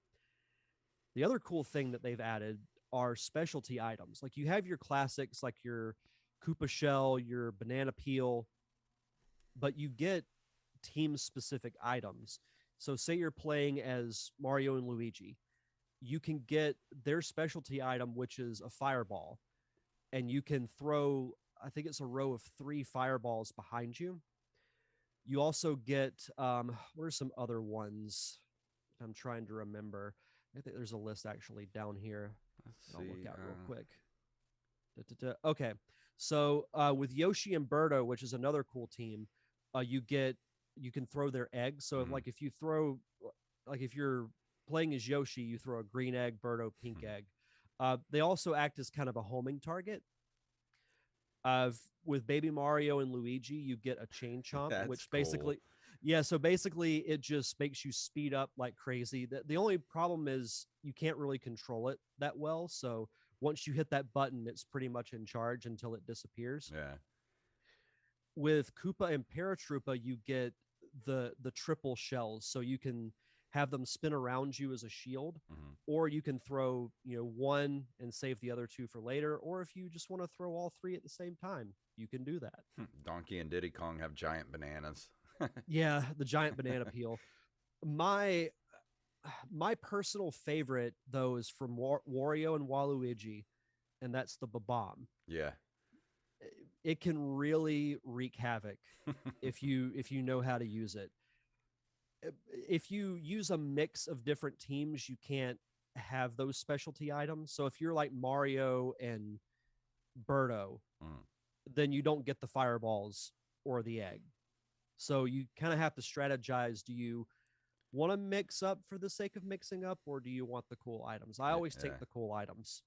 The other cool thing that they've added are specialty items. Like you have your classics like your Koopa Shell, your Banana Peel, but you get team specific items. So say you're playing as Mario and Luigi, you can get their specialty item, which is a fireball, and you can throw, I think it's a row of 3 fireballs behind you. You also get, what are some other ones? I'm trying to remember. I think there's a list actually down here. I'll look out real quick. Okay. So with Yoshi and Birdo, which is another cool team, you can throw their eggs. So if you're playing as Yoshi, you throw a green egg, Birdo pink egg. They also act as kind of a homing target. With Baby Mario and Luigi, you get a chain chomp, That's which cool. basically, Yeah, so basically it just makes you speed up like crazy. The only problem is you can't really control it that well. So once you hit that button, it's pretty much in charge until it disappears. Yeah. With Koopa and Paratroopa, you get the triple shells, so you can have them spin around you as a shield, Hmm. or you can throw one and save the other two for later, or if you just want to throw all three at the same time, you can do that. Donkey and Diddy Kong have giant bananas. Yeah, the giant banana peel. My my personal favorite though is from Wario and Waluigi, and that's the Bomb. Yeah. It can really wreak havoc if you know how to use it. If you use a mix of different teams, you can't have those specialty items. So if you're like Mario and Birdo, Mm. then you don't get the fireballs or the egg. So you kind of have to strategize. Do you want to mix up for the sake of mixing up, or do you want the cool items? I always Yeah. take the cool items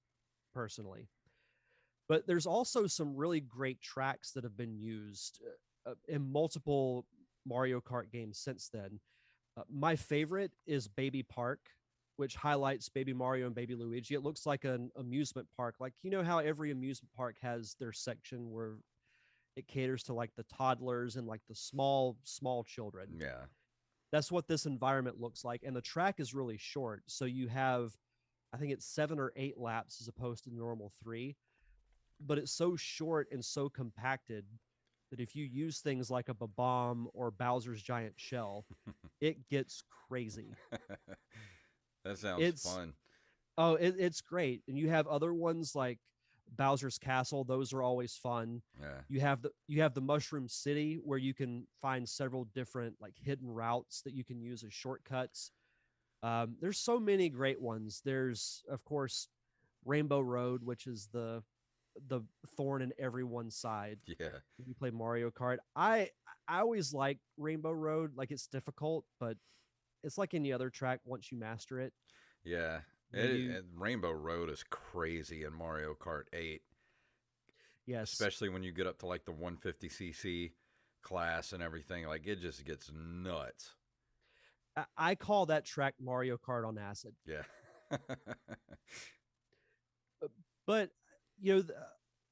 personally. But there's also some really great tracks that have been used in multiple Mario Kart games since then. My favorite is Baby Park, which highlights Baby Mario and Baby Luigi. It looks like an amusement park. Like, you know how every amusement park has their section where it caters to like the toddlers and like the small children. Yeah. That's what this environment looks like. And the track is really short. So you have, I think it's 7 or 8 laps as opposed to the normal 3. But it's so short and so compacted that if you use things like a bomb or Bowser's giant shell, it gets crazy. That sounds It's fun. it's great. And you have other ones like Bowser's Castle; those are always fun. Yeah. You have the Mushroom City where you can find several different like hidden routes that you can use as shortcuts. There's so many great ones. There's of course Rainbow Road, which is the thorn in everyone's side. Yeah. If you play Mario Kart, I always like Rainbow Road. Like it's difficult, but it's like any other track. Once you master it, Yeah. you Rainbow Road is crazy in Mario Kart 8, yes, especially when you get up to like the 150cc class and everything. Like it just gets nuts. I call that track Mario Kart on acid. Yeah. But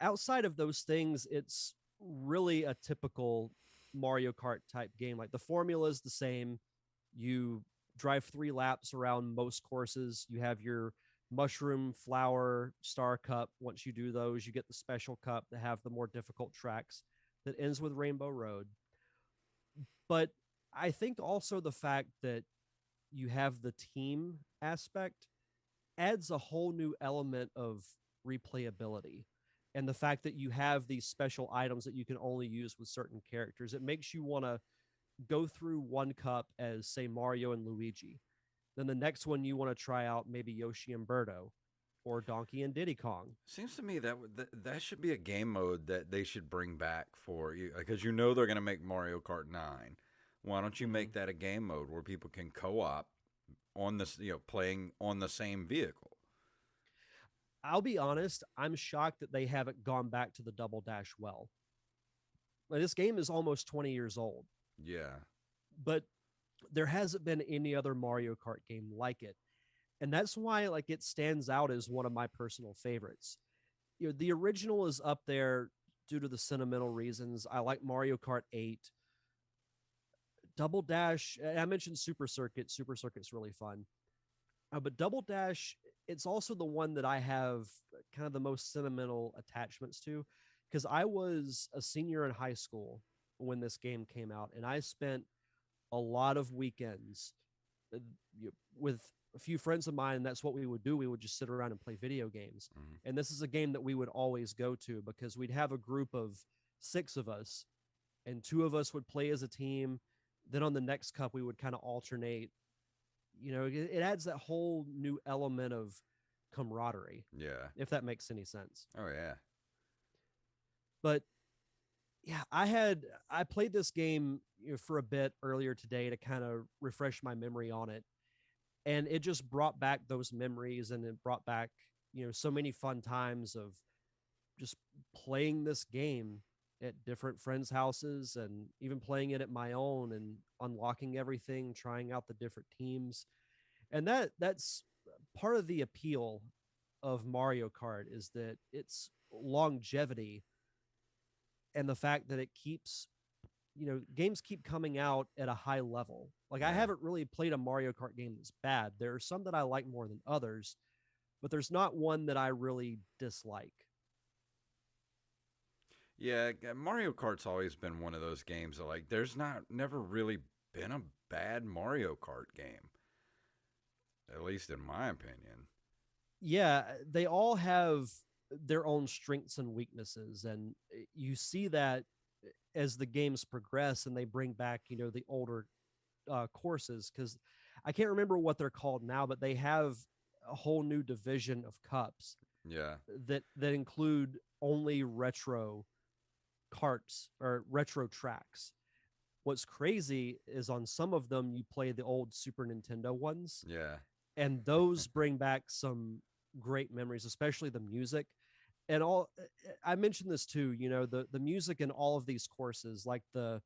outside of those things, it's really a typical Mario Kart type game. Like the formula is the same. You drive 3 laps around most courses. You have your mushroom, flower, star cup. Once you do those, you get the special cup to have the more difficult tracks that ends with Rainbow Road. But I think also the fact that you have the team aspect adds a whole new element of replayability. And the fact that you have these special items that you can only use with certain characters, it makes you want to go through one cup as, say, Mario and Luigi. Then the next one you want to try out maybe Yoshi and Birdo or Donkey and Diddy Kong. Seems to me that should be a game mode that they should bring back for you because you know they're going to make Mario Kart 9. Why don't you Mm-hmm. make that a game mode where people can co-op on this, playing on the same vehicle? I'll be honest, I'm shocked that they haven't gone back to the Double Dash well. Like, this game is almost 20 years old, Yeah. but there hasn't been any other Mario Kart game like it. And that's why like it stands out as one of my personal favorites. The original is up there due to the sentimental reasons. I like Mario Kart 8. Double Dash, I mentioned Super Circuit. Super Circuit's really fun. But Double Dash, it's also the one that I have kind of the most sentimental attachments to because I was a senior in high school when this game came out, and I spent a lot of weekends uh, with a few friends of mine. And that's what we would do. We would just sit around and play video games. Mhm. And this is a game that we would always go to because we'd have a group of 6 of us, and 2 of us would play as a team. Then on the next cup, we would kind of alternate. It adds that whole new element of camaraderie, Yeah. if that makes any sense. Oh yeah. But yeah, I played this game for a bit earlier today to kind of refresh my memory on it, and it just brought back those memories, and it brought back so many fun times of just playing this game at different friends' houses and even playing it at my own and unlocking everything, trying out the different teams. And that's part of the appeal of Mario Kart is that its longevity and the fact that it keeps, games keep coming out at a high level. Like I Yeah. haven't really played a Mario Kart game that's bad. There are some that I like more than others, but there's not one that I really dislike. Yeah, Mario Kart's always been one of those games that like there's not never really been a bad Mario Kart game, at least in my opinion. Yeah, they all have their own strengths and weaknesses, and you see that as the games progress and they bring back, the older courses, because I can't remember what they're called now, but they have a whole new division of cups Yeah. that include only retro carts or retro tracks. What's crazy is on some of them you play the old Super Nintendo ones, Yeah. and those bring back some great memories, especially the music. And all I mentioned this too, the music in all of these courses, like the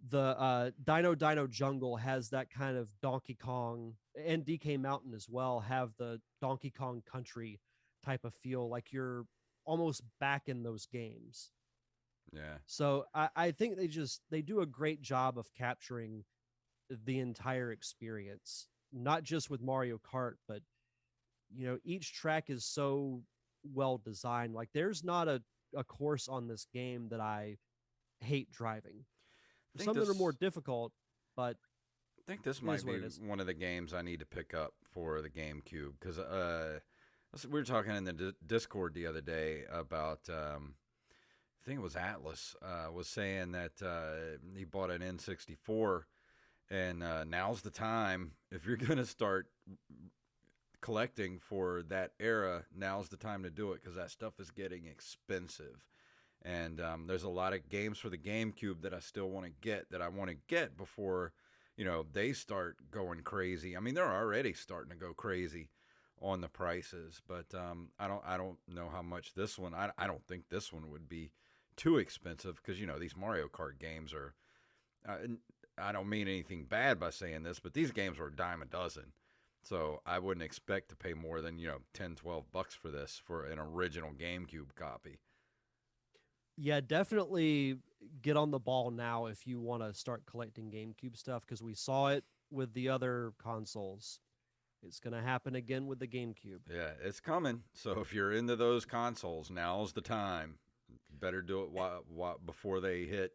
Dino Jungle has that kind of Donkey Kong, and DK Mountain as well have the Donkey Kong Country type of feel, like you're almost back in those games. Yeah. So I think they do a great job of capturing the entire experience, not just with Mario Kart, but each track is so well designed. Like there's not a course on this game that I hate driving. I think Some that are more this difficult, but I think this it is might what be it is. one of the games I need to pick up for the GameCube because we were talking in the Discord the other day about I think it was Atlas was saying that he bought an N64 and now's the time if you're gonna start collecting for that era. Now's the time to do it because that stuff is getting expensive. And there's a lot of games for the GameCube that I still want to get that I want to get before they start going crazy. I mean, they're already starting to go crazy on the prices, but I don't know how much this one. I don't think this one would be too expensive because these Mario Kart games are. I don't mean anything bad by saying this, but these games are a dime a dozen. So I wouldn't expect to pay more than 10, $12 for this for an original GameCube copy. Yeah, definitely get on the ball now if you want to start collecting GameCube stuff, because we saw it with the other consoles. It's going to happen again with the GameCube. Yeah, it's coming. So if you're into those consoles, now's the time. Better do it before they hit.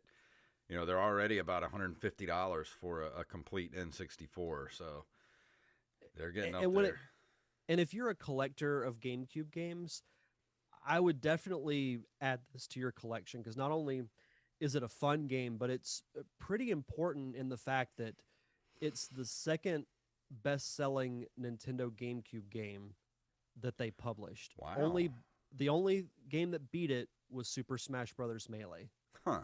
They're already about $150 for a complete N64. So they're getting up And there. and if you're a collector of GameCube games, I would definitely add this to your collection, because not only is it a fun game, but it's pretty important in the fact that it's the second best-selling Nintendo GameCube game that they published. Wow. Only the only game that beat it was Super Smash Brothers Melee, Huh.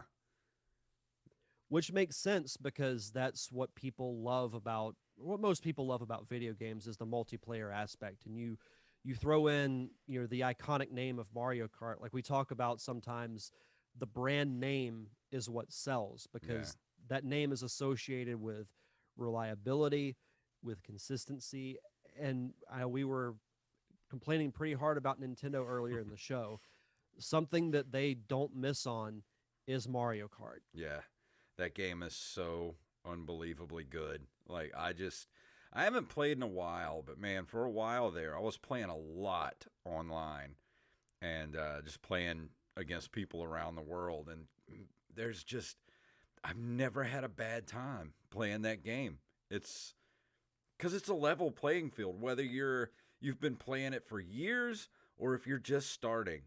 which makes sense because that's what most people love about video games is the multiplayer aspect. And you throw in the iconic name of Mario Kart, like we talk about sometimes. The brand name is what sells, Yeah. because that name is associated with reliability, with consistency. And we were complaining pretty hard about Nintendo earlier in the show. Something that they don't miss on is Mario Kart. Yeah. That game is so unbelievably good. Like I haven't played in a while, but man, for a while there, I was playing a lot online and just playing against people around the world. And there's just, I've never had a bad time playing that game. It's because it's a level playing field, whether you've been playing it for years or if you're just starting.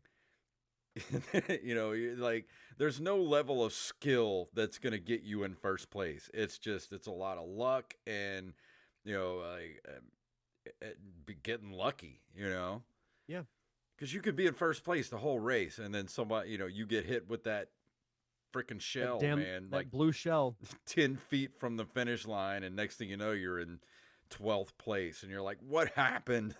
You're like there's no level of skill that's going to get you in first place. It's a lot of luck and like be getting lucky, Yeah, because you could be in first place the whole race and then somebody, you get hit with that freaking shell, man, like that blue shell. 10 feet from the finish line, and next thing you know you're in 12th place and you're like, what happened?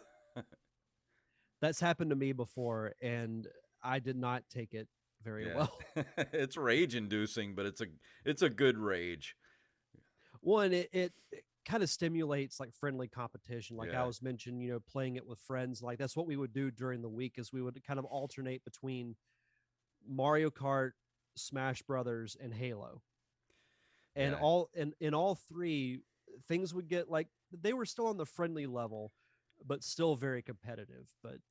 That's happened to me before, and I did not take it very Yeah. well. It's rage inducing, but it's a good rage. One, it kind of stimulates like friendly competition. Like I Yeah. was mentioned, playing it with friends. Like that's what we would do during the week is we would kind of alternate between Mario Kart, Smash Brothers, and Halo. And Yeah. in all three, things would get like they were still on the friendly level, but still very competitive. But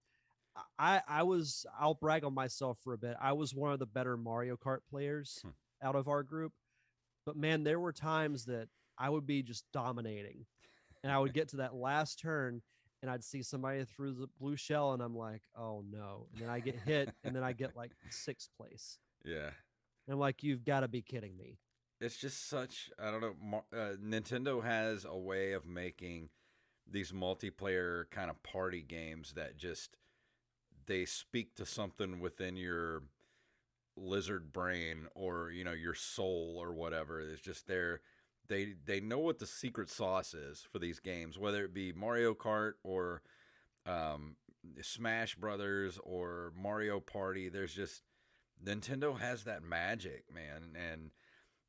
I'll brag on myself for a bit. I was one of the better Mario Kart players Hmm. out of our group. But man, there were times that I would be just dominating. And I would get to that last turn and I'd see somebody through the blue shell and I'm like, oh no. And then I get hit and then I get like sixth place. Yeah. And I'm like, you've got to be kidding me. It's just such, I don't know, Nintendo has a way of making these multiplayer kind of party games that just they speak to something within your lizard brain or your soul or whatever. It's just they know what the secret sauce is for these games, whether it be Mario Kart or um, Smash Brothers or Mario Party. There's just Nintendo has that magic, man. And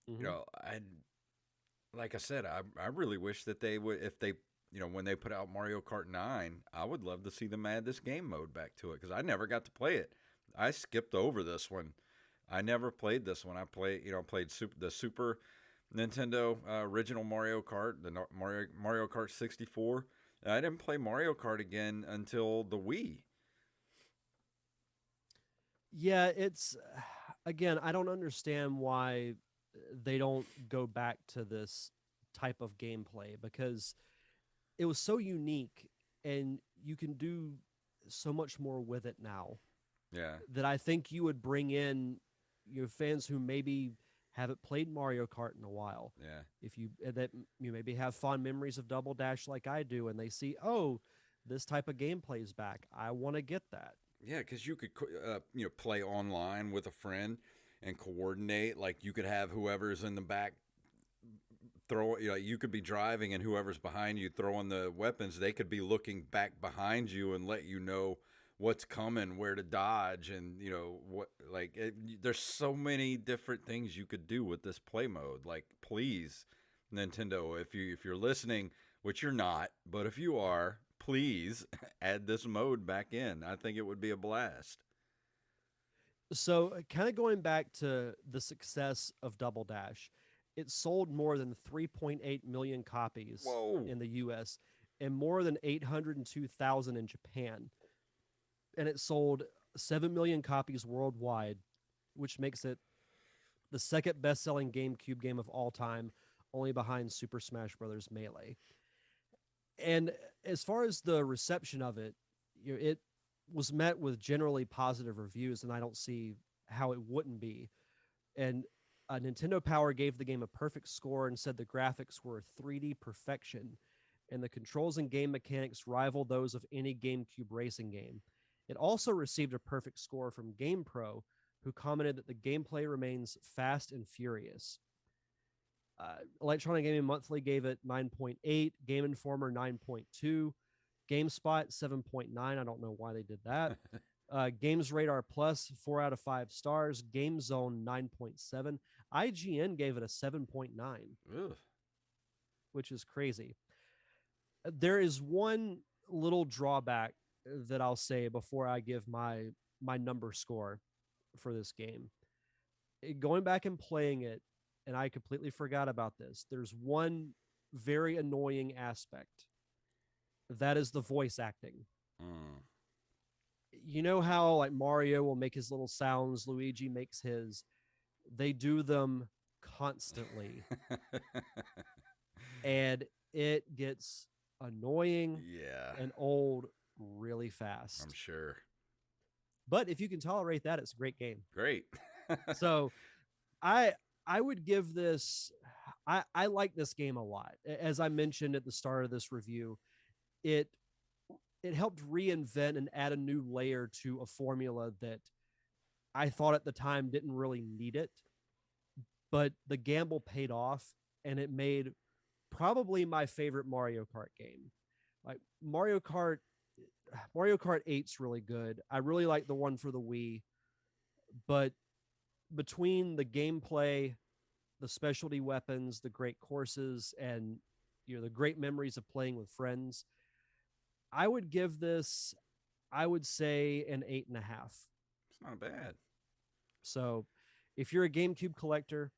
Mm-hmm. I like I said, I really wish that they would, if they, when they put out Mario Kart 9, I would love to see them add this game mode back to it because I never got to play it. I skipped over this one. I never played this one. I played the Super Nintendo original Mario Kart, the Mario Kart 64. And I didn't play Mario Kart again until the Wii. Yeah, it's again, I don't understand why they don't go back to this type of gameplay because it was so unique and you can do so much more with it now Yeah, that I think you would bring in your fans who maybe haven't played Mario Kart in a while. yeah. If you that you maybe have fond memories of Double Dash like I do, and they see, oh, this type of gameplay is back. I want to get that. Yeah, because you could play online with a friend and coordinate. Like you could have whoever's in the back throw. You could be driving and whoever's behind you throwing the weapons. They could be looking back behind you and let you know what's coming, where to dodge, and what. Like there's so many different things you could do with this play mode. Like please, Nintendo, if you're listening, which you're not, but if you are, please add this mode back in. I think it would be a blast. So, kind of going back to the success of Double Dash, it sold more than 3.8 million copies Whoa. in the US and more than 802,000 in Japan. And it sold 7 million copies worldwide, which makes it the second best selling GameCube game of all time, only behind Super Smash Bros. Melee. And as far as the reception of it, it was met with generally positive reviews, and I don't see how it wouldn't be. And Nintendo Power gave the game a perfect score and said the graphics were 3D perfection, and the controls and game mechanics rival those of any GameCube racing game. It also received a perfect score from GamePro, who commented that the gameplay remains fast and furious. Electronic Gaming Monthly gave it 9.8, Game Informer 9.2, GameSpot 7.9. I don't know why they did that. Games Radar Plus 4 out of 5 stars, Game Zone 9.7. IGN gave it a 7.9, Ugh. which is crazy. There is one little drawback that I'll say before I give my number score for this game. Going back and playing it, and I completely forgot about this. There's one very annoying aspect. That is the voice acting. Mm. You know how like Mario will make his little sounds, Luigi makes his. They do them constantly, and it gets annoying Yeah, and old really I'm fast. sure. But if you can tolerate that, it's a great game. Great. So I I would give this I like this game a lot. As I mentioned at the start of this review, it it helped reinvent and add a new layer to a formula that I thought at the time didn't really need it, but the gamble paid off and it made probably my favorite Mario Kart game. Like Mario Kart 8's really good. I really like the one for the Wii, but between the gameplay, the specialty weapons, the great courses, and the great memories of playing with friends, I would give this, I would say, an 8.5. It's not bad. So if you're a GameCube collector,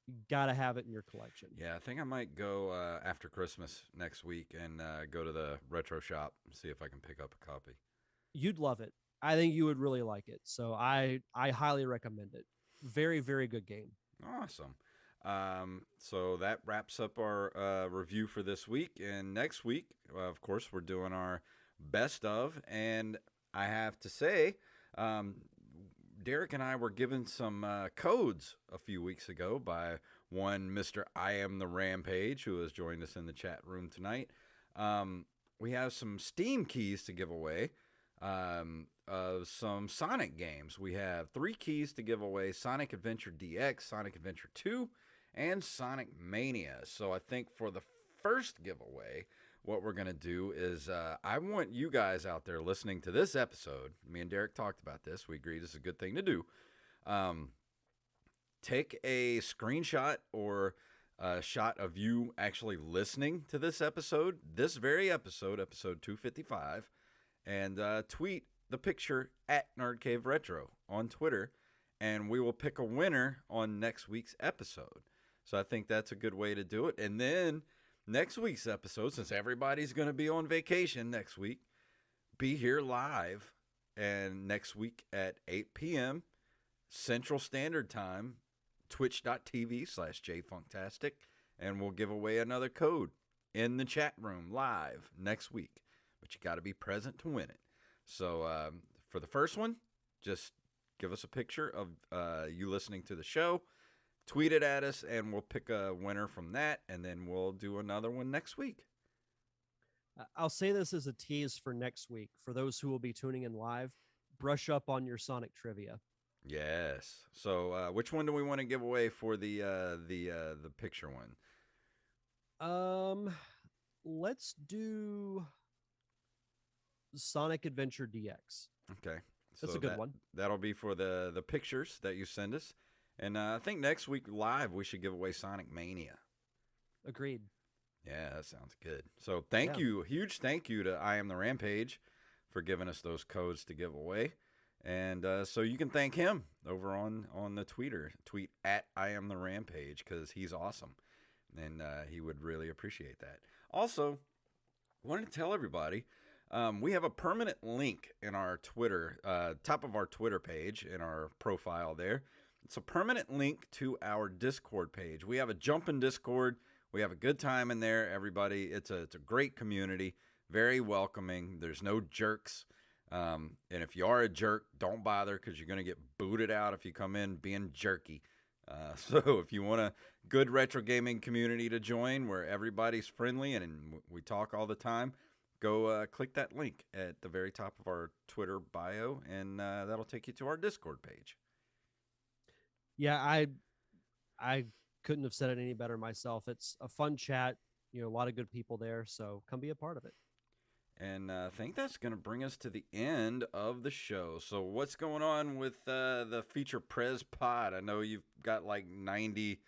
you gotta have it in your collection. Yeah, I think I might go after Christmas next week and go to the retro shop and see if I can pick up a copy. You'd love it. I think you would really like it. So I highly recommend it. Very, very good game. Awesome. So that wraps up our review for this week. And next week, of course, we're doing our best of. And I have to say, Derek and I were given some codes a few weeks ago by one Mr. I Am the Rampage, who has joined us in the chat room tonight. We have some Steam keys to give away of some Sonic games. We have 3 keys to give away: Sonic Adventure DX, Sonic Adventure 2, and Sonic Mania. So I think for the first giveaway, what we're going to do is I want you guys out there listening to this episode. Me and Derek talked about this. We agreed it's a good thing to do. Take a screenshot or a shot of you actually listening to this episode, this very episode, episode 255, and tweet the picture at Nerd Cave Retro on Twitter, and we will pick a winner on next week's episode. So I think that's a good way to do it. And then next week's episode, since everybody's going to be on vacation next week, be here live, and next week at 8 p.m. Central Standard Time, twitch.tv/jfunktastic, and we'll give away another code in the chat room live next week. But you got to be present to win it. So for the first one, just give us a picture of you listening to the show, tweet it at us, and we'll pick a winner from that, and then we'll do another one next week. I'll say this as a tease for next week. For those who will be tuning in live, brush up on your Sonic trivia. Yes. So which one do we want to give away for the picture one? Let's do Sonic Adventure DX. Okay. That's a good one. That'll be for the pictures that you send us. And I think next week live we should give away Sonic Mania. Agreed. Yeah, that sounds good. So thank you. Huge thank you to I Am the Rampage for giving us those codes to give away. And so you can thank him over on the Twitter. Tweet at I Am the Rampage, because he's awesome. And he would really appreciate that. Also, I wanted to tell everybody, we have a permanent link in our Twitter, top of our Twitter page, in our profile there. It's a permanent link to our Discord page. We have a jumpin' Discord. We have a good time in there, everybody. It's a great community, very welcoming. There's no jerks. And if you are a jerk, don't bother, because you're going to get booted out if you come in being jerky. So if you want a good retro gaming community to join where everybody's friendly and we talk all the time, go click that link at the very top of our Twitter bio, and that'll take you to our Discord page. Yeah, I couldn't have said it any better myself. It's a fun chat, a lot of good people there, so come be a part of it. And I think that's going to bring us to the end of the show. So what's going on with the feature Prez Pod? I know you've got like 90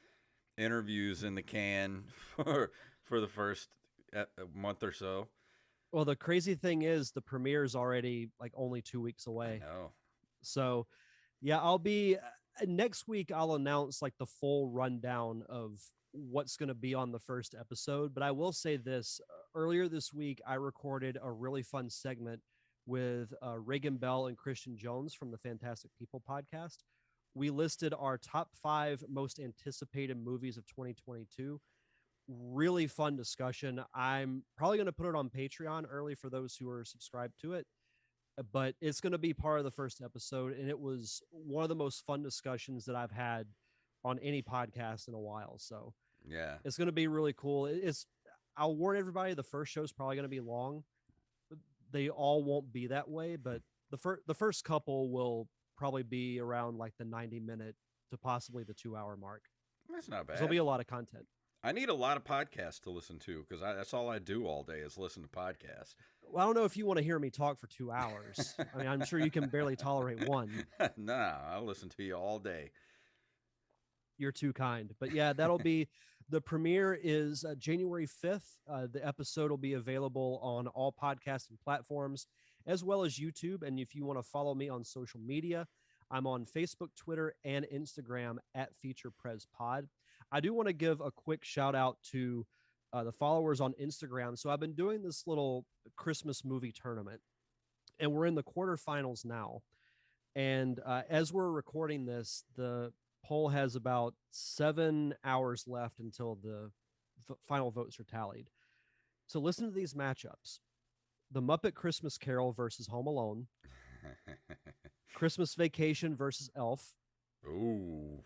interviews in the can for the first month or so. Well, the crazy thing is the premiere is already like only 2 weeks away. I know. So, yeah, I'll be next week. I'll announce like the full rundown of what's going to be on the first episode. But I will say this: earlier this week, I recorded a really fun segment with Reagan Bell and Christian Jones from the Fantastic People podcast. We listed our top 5 most anticipated movies of 2022. Really fun discussion. I'm probably going to put it on Patreon early for those who are subscribed to it, but it's going to be part of the first episode. And it was one of the most fun discussions that I've had on any podcast in a while. So yeah, it's going to be really cool. I'll warn everybody, the first show is probably going to be long. They all won't be that way, but the first couple will probably be around like the 90-minute to possibly the 2-hour mark. That's not bad. There'll be a lot of content. I need a lot of podcasts to listen to, because that's all I do all day is listen to podcasts. Well, I don't know if you want to hear me talk for 2 hours. I mean, I'm sure you can barely tolerate one. Nah, I'll listen to you all day. You're too kind. But yeah, that'll be the premiere is January 5th. The episode will be available on all podcasting platforms as well as YouTube. And if you want to follow me on social media, I'm on Facebook, Twitter, and Instagram at FeaturePresPod. I do want to give a quick shout out to the followers on Instagram. So I've been doing this little Christmas movie tournament, and we're in the quarterfinals now. And as we're recording this, the poll has about 7 hours left until the final votes are tallied. So listen to these matchups: The Muppet Christmas Carol versus Home Alone, Christmas Vacation versus Elf, Ooh.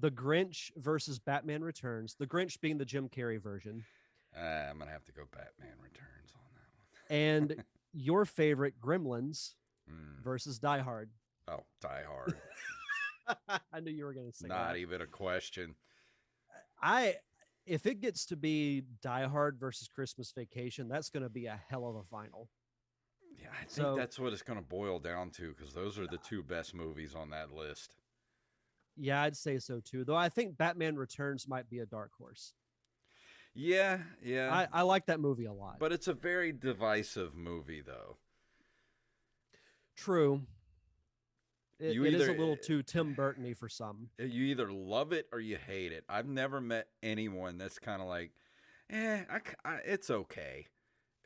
The Grinch versus Batman Returns, the Grinch being the Jim Carrey version. I'm going to have to go Batman Returns on that one. And your favorite, Gremlins versus Die Hard. Oh, Die Hard. I knew you were going to say that. Not even a question. If it gets to be Die Hard versus Christmas Vacation, that's going to be a hell of a final. Yeah, I think that's what it's going to boil down to, because those are the two best movies on that list. Yeah, I'd say so too. Though I think Batman Returns might be a dark horse. Yeah. I like that movie a lot. But it's a very divisive movie, though. True. It is a little too Tim Burton-y for some. You either love it or you hate it. I've never met anyone that's kind of like, it's okay.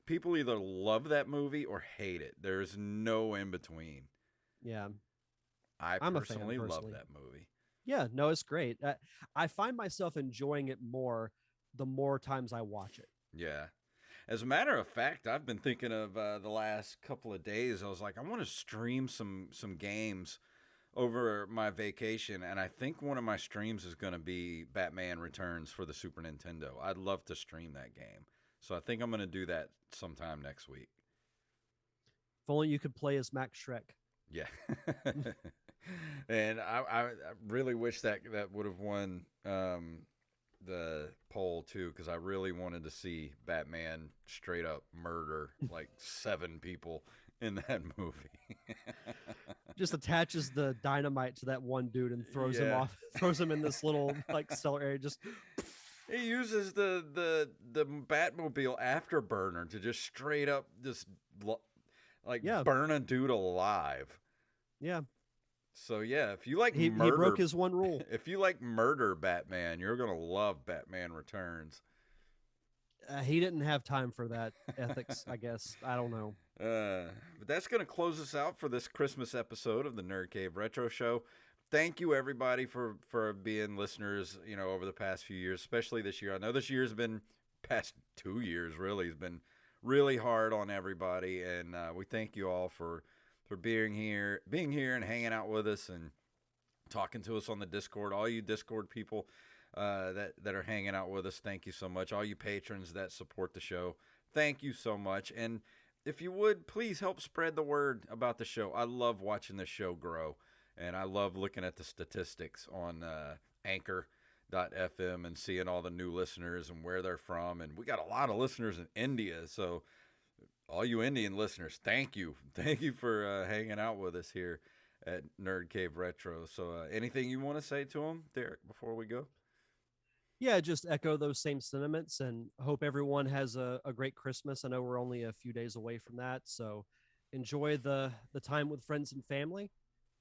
People either love that movie or hate it. There's no in between. Yeah. I'm personally love that movie. Yeah, no, it's great. I find myself enjoying it more the more times I watch it. Yeah. As a matter of fact, I've been thinking of the last couple of days. I was like, I want to stream some games over my vacation, and I think one of my streams is going to be Batman Returns for the Super Nintendo. I'd love to stream that game. So I think I'm going to do that sometime next week. If only you could play as Max Shrek. Yeah. And I really wish that would have won the poll too, because I really wanted to see Batman straight up murder like 7 people in that movie. Just attaches the dynamite to that one dude and throws him off, throws him in this little like cellar area. Just he uses the Batmobile afterburner to just straight up just burn a dude alive. Yeah. So yeah, if you like murder, he broke his one rule. If you like murder Batman, you're gonna love Batman Returns. He didn't have time for that ethics, I guess. I don't know. But that's gonna close us out for this Christmas episode of the Nerd Cave Retro Show. Thank you everybody for being listeners, over the past few years, especially this year. I know this year's been past 2 years really has been really hard on everybody, and we thank you all for being here and hanging out with us and talking to us on the Discord. All you Discord people that are hanging out with us, thank you so much. All you patrons that support the show, thank you so much. And if you would, please help spread the word about the show. I love watching the show grow, and I love looking at the statistics on Anchor.fm and seeing all the new listeners and where they're from. And we got a lot of listeners in India, so all you Indian listeners, thank you. Thank you for hanging out with us here at Nerd Cave Retro. So anything you want to say to them, Derek, before we go? Yeah, just echo those same sentiments and hope everyone has a great Christmas. I know we're only a few days away from that, so enjoy the time with friends and family,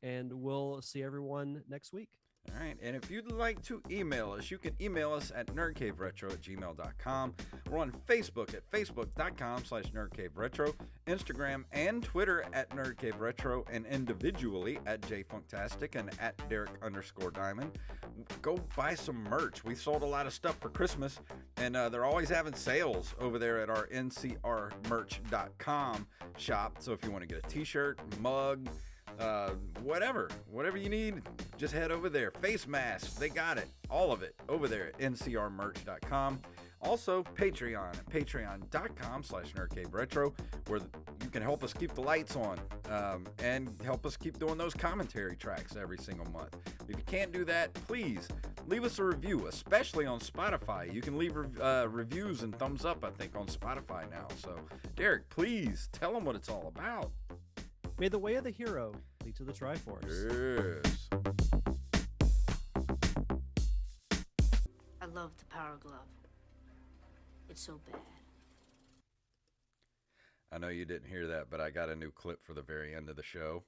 and we'll see everyone next week. All right, and if you'd like to email us, you can email us at nerdcaveretro@gmail.com. We're on Facebook at facebook.com/nerdcaveretro, Instagram and Twitter at nerdcaveretro, and individually at jfunktastic and at Derek_Diamond. Go buy some merch. We sold a lot of stuff for Christmas, and they're always having sales over there at our ncrmerch.com shop. So if you want to get a t-shirt, mug, whatever you need, just head over there. Face masks, they got it, all of it over there at ncrmerch.com. Also Patreon at patreon.com/nerdcaveretro, where you can help us keep the lights on and help us keep doing those commentary tracks every single month. If you can't do that, please leave us a review, especially on Spotify. You can leave reviews and thumbs up, I think, on Spotify now. So Derek, please tell them what it's all about. May the way of the hero lead to the Triforce. Yes. love the Power Glove. It's so bad. I know you didn't hear that, but I got a new clip for the very end of the show,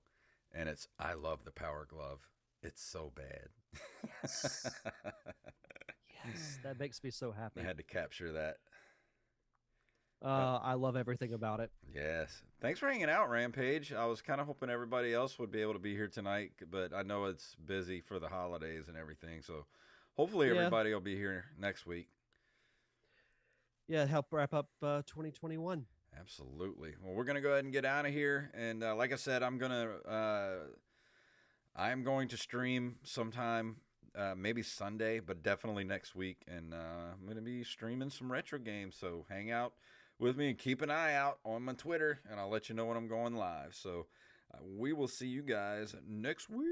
and it's I love the Power Glove. It's so bad. Yes. Yes, that makes me so happy. I had to capture that. I love everything about it. Yes. Thanks for hanging out, Rampage. I was kind of hoping everybody else would be able to be here tonight, but I know it's busy for the holidays and everything. So hopefully everybody will be here next week. Yeah, help wrap up 2021. Absolutely. Well, we're going to go ahead and get out of here. And like I said, I'm going to stream sometime, maybe Sunday, but definitely next week. And I'm going to be streaming some retro games. So hang out with me and keep an eye out on my Twitter, and I'll let you know when I'm going live. So we will see you guys next week.